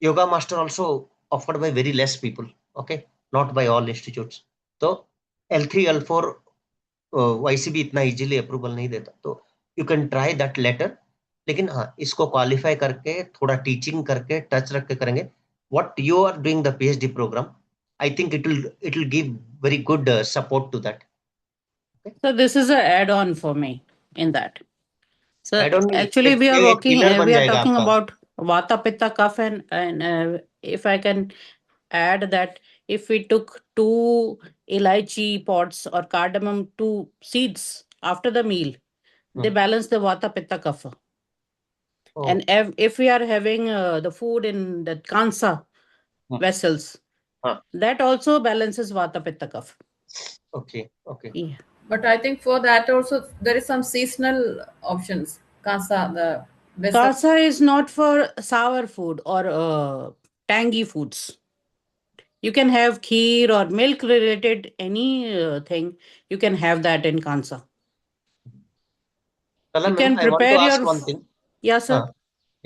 Yoga master also offered by very less people. Okay, not by all institutes. तो L3 L4 YCB इतना इजीली अप्रूवल नहीं देता, तो you can try that later. लेकिन हाँ, इसको qualify करके थोड़ा टीचिंग करके टच रख के करेंगे, what you are doing the PhD program, I think it will give very good support to that. So this is a add-on for me in that. So I don't know, actually, we are एक working. Pillar बन We are जाएगा talking आपका. about Vata, Pitta, Kapha, and if I can add that, if we took two elaichi pods or cardamom, two seeds after the meal, they Hmm. balance the Vata, Pitta, Kapha. Oh. And if we are having the food in the kansa Hmm. vessels, Huh. that also balances Vata, Pitta, Kapha. Okay. Yeah. But I think for that also there is some seasonal options. Kasa, the vessel. Kansa is not for sour food or tangy foods. You can have kheer or milk related any thing. You can have that in Kansa. Kala You ma'am, can I want to prepare ask your. one thing. Yeah, sir. हाँ,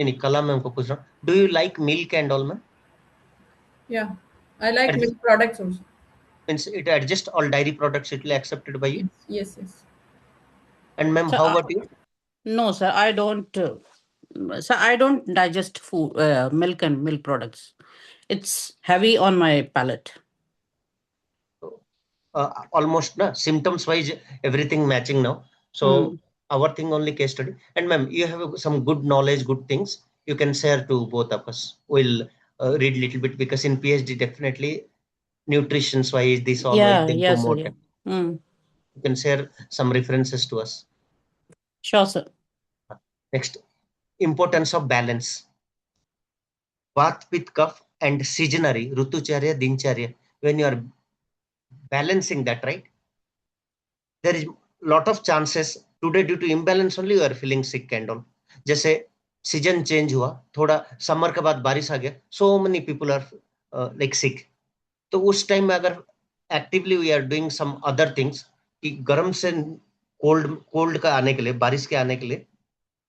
नहीं कला ma'am को पूछ रहा हूँ. Do you like milk and all, ma'am? Yeah, I like Adjust, milk products also. means it adjust all dairy products, it will accepted by you. Yes. And ma'am, So, how about you? no, sir. I don't. So I don't digest food, milk and milk products. It's heavy on my palate. Almost na symptoms wise everything matching now. So Mm. our thing only case study. And ma'am, you have some good knowledge, good things you can share to both of us. We'll read little bit because in PhD definitely nutrition wise this all wise Yeah, they'll go yes, sir. more Yeah. time. Mm. You can share some references to us. Sure, sir. Next, importance of balance. Vath, Pitta, Kapha and seasonary, Rutucharya, Dincharya. When you are balancing that, right? There is lot of chances today due to imbalance only you are feeling sick and all. जैसे season change हुआ, थोड़ा summer के बाद बारिश आ गया, so many people are like sick. तो उस time में अगर actively we are doing some other things कि गर्म से कोल्ड का आने के लिए, बारिश के आने के लिए,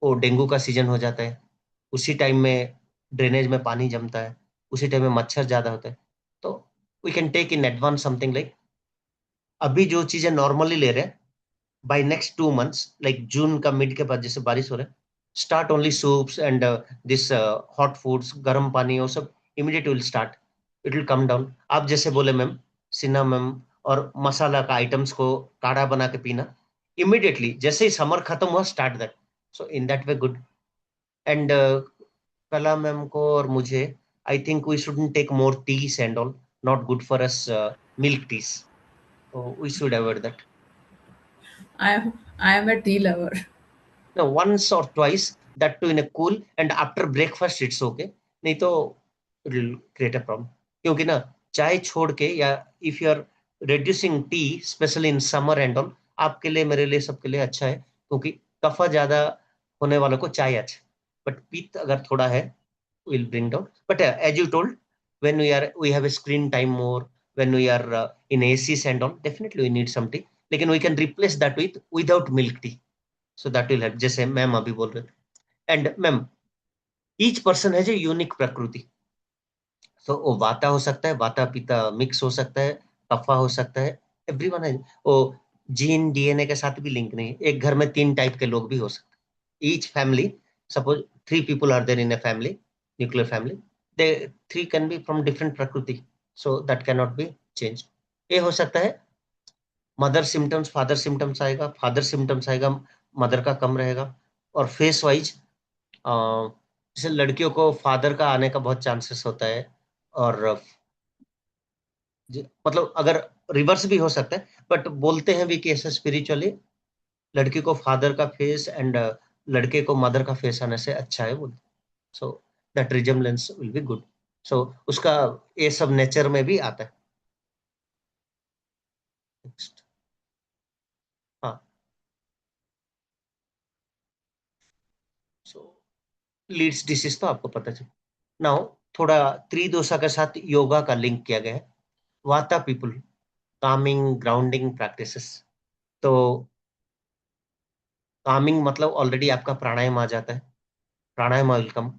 वो डेंगू का सीजन हो जाता है. उसी टाइम में ड्रेनेज में पानी जमता है, उसी टाइम में मच्छर ज्यादा होता है. तो we can take in advance something like अभी जो चीजें नॉर्मली ले रहे हैं by next 2 months like June का मिड के बाद जैसे बारिश हो रहा है, start only soups and this hot foods, गर्म पानी वो सब immediate will start. It will come down. आप जैसे बोले मैम, सिनेमम और मसाला का आइटम्स को काढ़ा बना के पीना इमीडिएटली जैसे ही समर खत्म हुआ start that. So in that way good. And Kala ma'am को और मुझे I think we shouldn't take more teas and all, not good for us milk teas. We should avoid that. I am a tea lover. No, once or twice, that too in a cool and after breakfast it's okay. नहीं तो it will create a problem. क्योंकि ना चाय छोड़ के या if you are reducing tea, especially in summer and all, आपके लिए मेरे लिए सबके लिए अच्छा है क्योंकि कफा ज्यादा होने वालों को चाय अच्छा. बट पित्त अगर थोड़ा है will bring down. But as you told, when we have a screen time more, when we are in ACs and all, definitely we need some tea. लेकिन we can replace that with without milk tea. So that will help. जैसे ma'am अभी बोल रहे थे. And ma'am each person है जो unique प्रकृति. तो वो वाता हो सकता है, वाता पिता मिक्स हो सकता है, कफा हो सकता है. एवरीवन है वो जीन डीएनए के साथ भी लिंक नहीं है. एक घर में 3 टाइप के लोग भी हो सकते हैं. Each family, suppose 3 people are there in a family, nuclear family, they 3 can be from different prakriti. So that can not be change. ये हो सकता है मदर सिम्टम्स फादर सिम्टम्स आएगा, फादर सिम्टम्स आएगा मदर का कम रहेगा. और फेस वाइज जैसे लड़कियों को फादर का आने का बहुत चांसेस होता है. और मतलब अगर रिवर्स भी हो सकता है, बट बोलते हैं भी कि ऐसा स्पिरिचुअली लड़की को फादर का फेस एंड लड़के को मदर का फेस आने से अच्छा है बोलते. So that resemblance will be good. So उसका ये सब नेचर में भी आता है. Next. हाँ, सो लीड्स डिसीज तो आपको पता चल. नाउ थोड़ा त्रिदोषा के साथ योगा का लिंक किया गया है. वाता पीपल कामिंग ग्राउंडिंग प्रैक्टिसेस. तो कामिंग मतलब ऑलरेडी आपका प्राणायाम आ जाता है. प्राणायाम विल कम.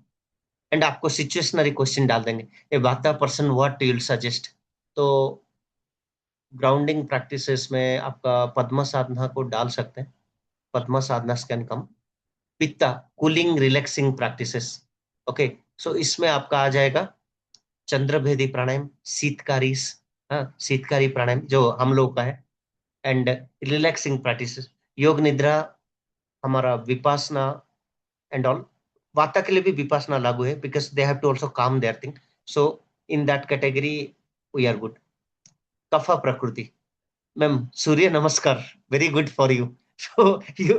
एंड आपको सिचुएशनरी क्वेश्चन डाल देंगे, a vata person what you will suggest. तो ग्राउंडिंग प्रैक्टिसेस में आपका पद्म साधना को डाल सकते हैं. Padma Sadhana can come. Pitta cooling relaxing practices. Okay, so इसमें आपका आ जाएगा चंद्रभेदी प्राणायाम, शीतकारी, हाँ शीतकारी प्राणायाम जो हम लोग का है, एंड रिलैक्सिंग प्रैक्टिसेस, योग निद्रा, हमारा विपासना एंड ऑल. वाता के लिए भी विपासना लागू है because they have to also calm their thing. So in that category we are good. Kapha prakriti, ma'am सूर्य नमस्कार, very good for you. So you,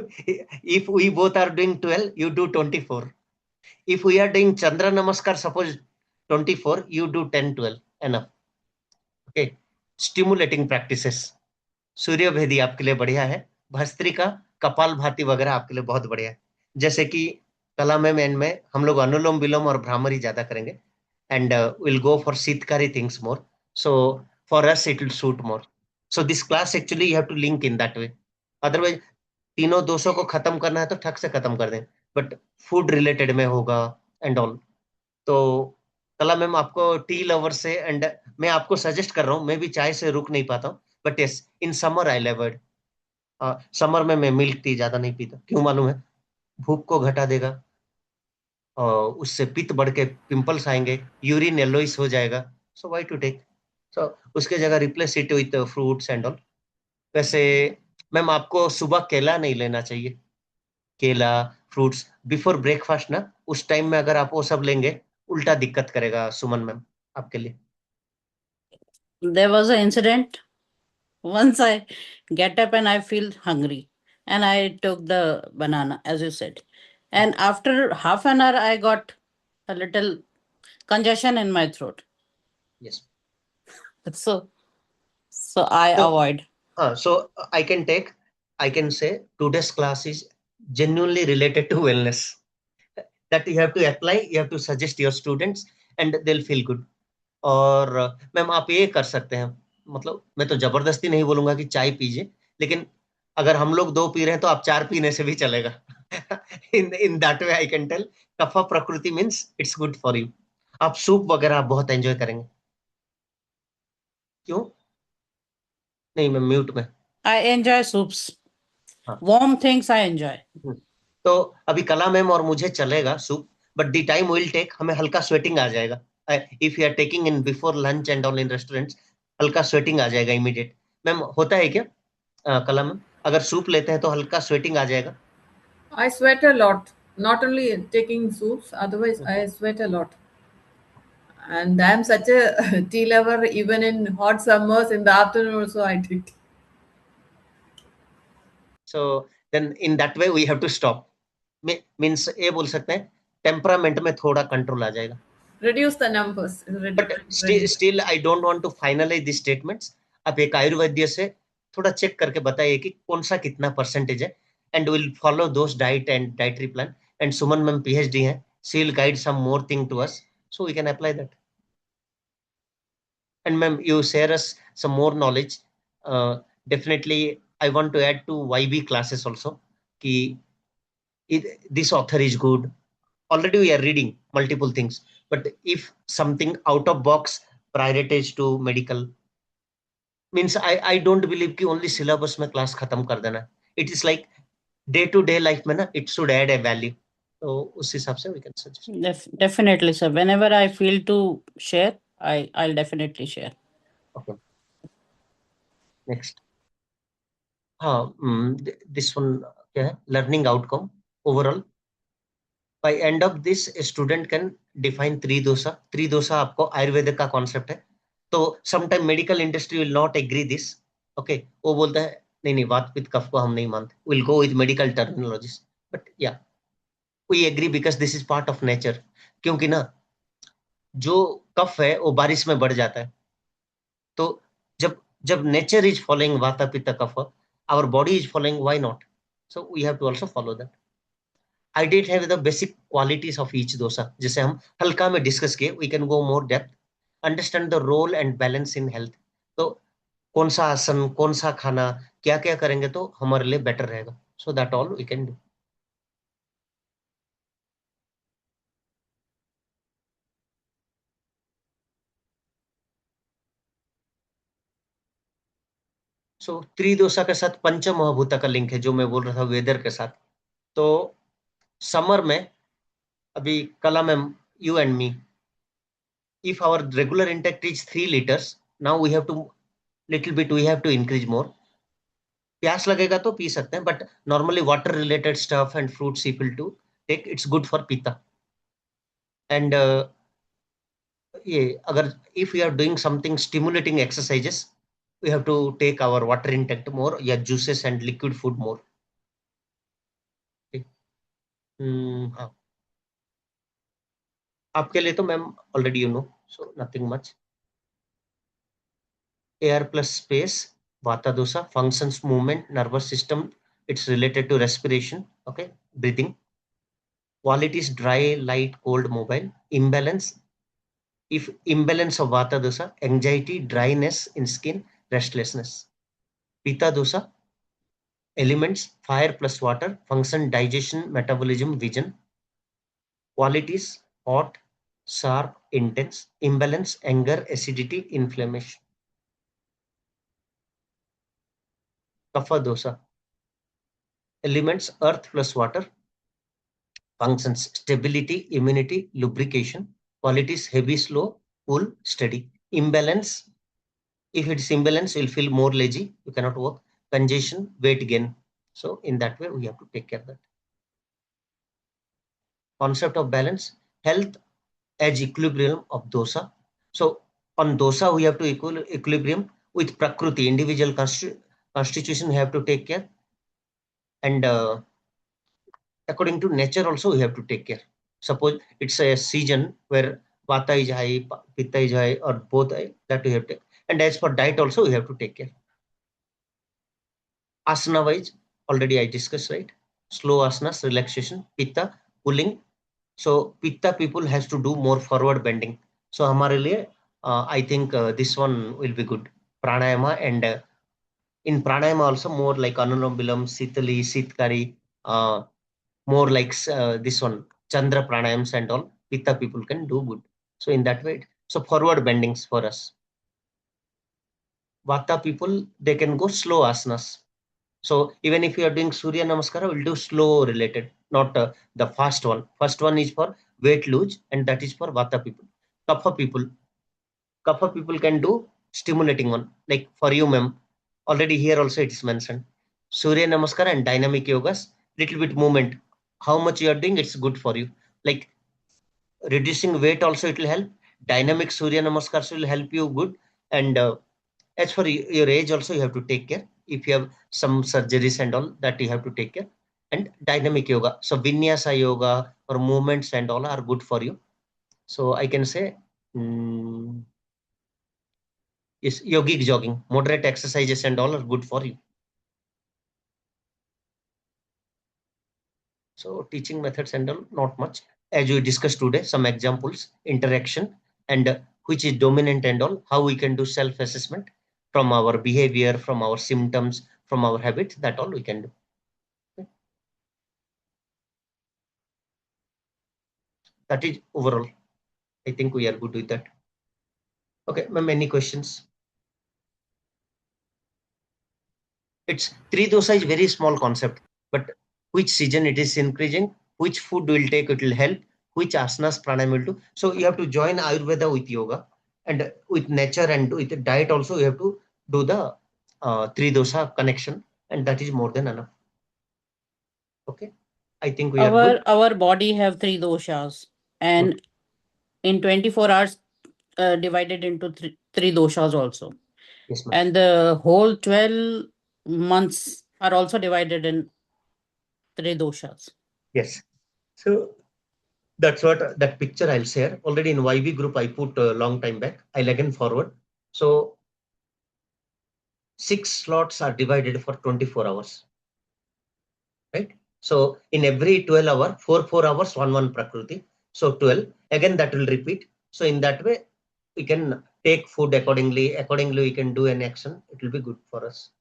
if we both are doing 12, you do 24. If we are doing Chandra Namaskar, suppose 24, you do 10, 12. Enough. Okay. Stimulating practices. सूर्य भेदी आपके लिए बढ़िया है. भस्त्रिका, कपाल भाती वगैरह आपके लिए बहुत बढ़िया है. जैसे कि कला में एंड में हम लोग अनुलोम विलोम और भ्रामरी ज्यादा करेंगे, and will go for Sheetkari things more. So for us it will suit more. So this class actually you have to link in that way. Otherwise तीनों दोषों को खत्म करना है तो ठक से खत्म कर दें, बट फूड रिलेटेड में होगा एंड ऑल. तो कला मैम आपको टी लवर से, एंड मैं आपको सजेस्ट कर रहा हूँ, मैं भी चाय से रुक नहीं पाता हूँ, but yes in summer I avoid. Summer में मैं मिल्क टी ज्यादा नहीं पीता. क्यों मालूम है? भूख को घटा देगा, और उससे पित्त बढ़ के पिंपल्स आएंगे, यूरिन येलोइस हो जाएगा. So why to take. So उसके जगह replace it with fruits and all. वैसे मैम आपको सुबह केला नहीं लेना चाहिए. केला, फ्रूट्स बिफोर ब्रेकफास्ट ना, उस टाइम में अगर आप वो सब लेंगे, उल्टा दिक्कत करेगा सुमन मैम आपके लिए. There was an incident. Once I get up and I feel hungry, and I took the banana, as you said. And after half an hour, I got a little congestion in my throat. Yes. So I So, avoid. so I can say today's class is genuinely related to wellness. That you have to apply, you have to suggest your students, and they'll feel good. और ma'am आप ये कर सकते हैं, मतलब मैं तो जबरदस्ती नहीं बोलूंगा कि चाय पीजिए, लेकिन अगर हम लोग 2 पी रहे हैं तो आप 4 पीने से भी चलेगा. In that way I can tell kapha prakriti means it's good for you. आप सूप वगैरह आप बहुत एंजॉय करेंगे. क्यों नहीं मैम, म्यूट में. I enjoy soups. हाँ. Warm things I enjoy. तो अभी कला मैम और मुझे चलेगा soup, but the time will take, हमें हल्का स्वेटिंग आ जाएगा. If you are taking in before lunch and all in restaurants, हल्का स्वेटिंग आ जाएगा इमीडिएट. मैम होता है क्या कला मैम, अगर सूप लेते हैं तो हल्का स्वेटिंग आ जाएगा? I sweat a lot. Not only taking soups, otherwise I sweat a lot. And I'm such a tea lover. Even in hot summers, in the afternoon also I drink tea. So then in that way we have to stop. Means ये बोल सकते हैं temperament में थोड़ा control आ जाएगा. Reduce the numbers. But still I don't want to finalize the statements. आप एक आयुर्वेद्य से थोड़ा चेक करके बताइए कि कौन सा कितना परसेंटेज है, and will follow those diet and dietary plan. And Suman ma'am PhD है, she will guide some more thing to us, so we can apply that. And ma'am, you share us some more knowledge. Definitely I want to add to YB classes also ki this author is good. Already we are reading multiple things, but if something out of box priorities to medical means, I don't believe कि only syllabus में class खत्म कर देना. It is like day to day life में ना, it should add a value. तो उस हिसाब से we can suggest. Definitely, sir. Whenever I feel to share, I'll definitely share. Okay. Next. हाँ, this one क्या है? Learning outcome overall. By end of this, a student can define त्रिदोषा. त्रिदोषा आपको आयुर्वेद का concept है. तो sometime medical industry will not agree this. Okay, वो बोलता है नहीं नहीं, वात पित्त कफ को हम नहीं मानते, will go with medical terminologies. But yeah we agree because this is part of nature. क्योंकि ना जो कफ है वो बारिश में बढ़ जाता है. तो जब जब nature is following vata pitta kapha, our body is following, why not? So we have to also follow that. I did have the basic qualities of each dosa, जिसे हम हल्का में डिस्कस किए. We can go more depth, understand the role and balance in health. तो कौन सा आसन, कौन सा खाना, क्या क्या करेंगे तो हमारे लिए बेटर रहेगा. So that all we can do. So त्रिदोषा के साथ पंचमहाभूत का लिंक है, जो मैं बोल रहा था वेदर के साथ. तो समर में अभी कला में you and me if our regular intake is 3 liters, now we have to increase more. प्यास लगेगा तो पी सकते हैं, but normally water related stuff and fruits people to take, it's good for pitta. And अगर if we are doing something stimulating exercises, we have to take our water intake more, या juices and liquid food more. हाँ, आपके लिए तो ma'am already you know, so nothing much. Air plus space, vata dosa, functions, movement, nervous system, it's related to respiration, okay, breathing. Qualities: dry, light, cold, mobile. Imbalance: if imbalance of vata dosa, anxiety, dryness in skin, restlessness. Pitta dosa, elements: fire plus water, function, digestion, metabolism, vision. Qualities: hot, sharp, intense. Imbalance: anger, acidity, inflammation. Kapha dosa, elements: earth plus water, functions: stability, immunity, lubrication. Qualities: heavy, slow, cool, steady. Imbalance: if it's imbalance, you'll feel more lazy, you cannot work. Congestion, weight gain. So in that way, we have to take care of that. Concept of balance: health as equilibrium of dosa. So on dosa, we have to equilibrium with prakriti, individual constitution we have to take care. And according to nature also we have to take care. Suppose it's a season where vata is high, pitta is high, or both high, that we have to take. And as for diet also we have to take care. Asana wise, already I discussed, right? Slow asanas, relaxation, pitta, pulling. So pitta people has to do more forward bending. So हमारे लिए I think this one will be good. Pranayama, and in pranayama also more like Anulom Bilam, Sitali, Sitkari, more like this one, Chandra pranayams and all. Pitta people can do good. So in that way, so forward bendings for us. Vata people, they can go slow asanas. So even if you are doing Surya Namaskara, we'll do slow related, not the fast one. First one is for weight lose, and that is for Vata people. Kapha people. Kapha people can do stimulating one. Like for you, ma'am, already here also it is mentioned. Surya Namaskara and dynamic yogas, little bit movement. How much you are doing, it's good for you. Like reducing weight also it will help. Dynamic Surya Namaskars will help you good. And as for your age also you have to take care. If you have some surgeries and all, that you have to take care. And dynamic yoga, so vinyasa yoga or movements and all are good for you. So I can say is yogic jogging, moderate exercises and all are good for you. So teaching methods and all, not much. As we discussed today, some examples, interaction, and which is dominant and all, how we can do self-assessment from our behavior, from our symptoms, from our habits, that all we can do. Okay. That is overall. I think we are good with that. Okay, ma'am, any questions? It's Tridosa is very small concept, but which season it is increasing, which food will take, it will help, which asanas pranayama will do. So you have to join Ayurveda with yoga, and with nature and with diet also you have to do the Tridosa connection, and that is more than enough. Okay, I think we are good. Our body have 3 doshas, and in 24 hours divided into three doshas also. Yes, ma'am. And the whole 12 months are also divided in 3 doshas. Yes. So that's what that picture I'll share. Already in YV group I put a long time back. I'll again forward. So 6 slots are divided for 24 hours. Right? So in every 12 hour, 4 hours, 1 Prakriti. So 12. Again that will repeat. So in that way, we can take food accordingly. Accordingly, we can do an action. It will be good for us.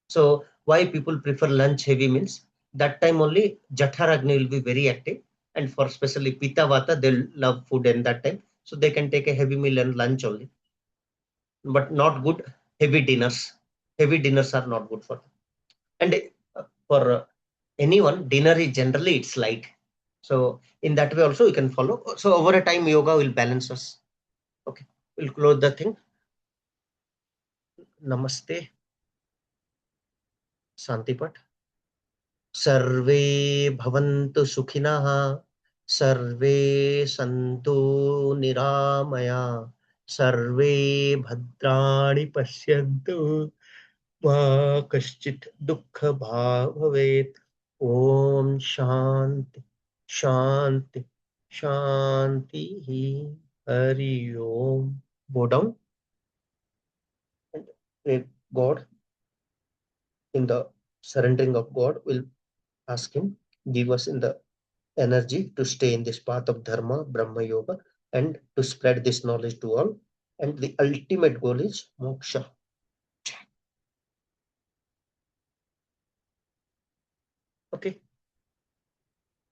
So why people prefer lunch heavy meals? That time only Jatharagni will be very active. And for especially Pitta Vata, they'll love food in that time. So they can take a heavy meal and lunch only. But not good heavy dinners. Heavy dinners are not good for them. And for anyone, dinner is generally it's light. So in that way also you can follow. So over a time yoga will balance us. We'll close the thing. Namaste. Santipat. सर्वे भवन्तु सुखिनः, सर्वे सन्तु निरामया, सर्वे भद्राणि पश्यन्तु, मा कश्चित् दुःखभाग् भवेत्. ओम शांति शांति शांति. हरि ओम. Bow down and pray God. In the surrendering of God, we'll ask him, give us in the energy to stay in this path of dharma, brahma yoga, and to spread this knowledge to all. And the ultimate goal is moksha.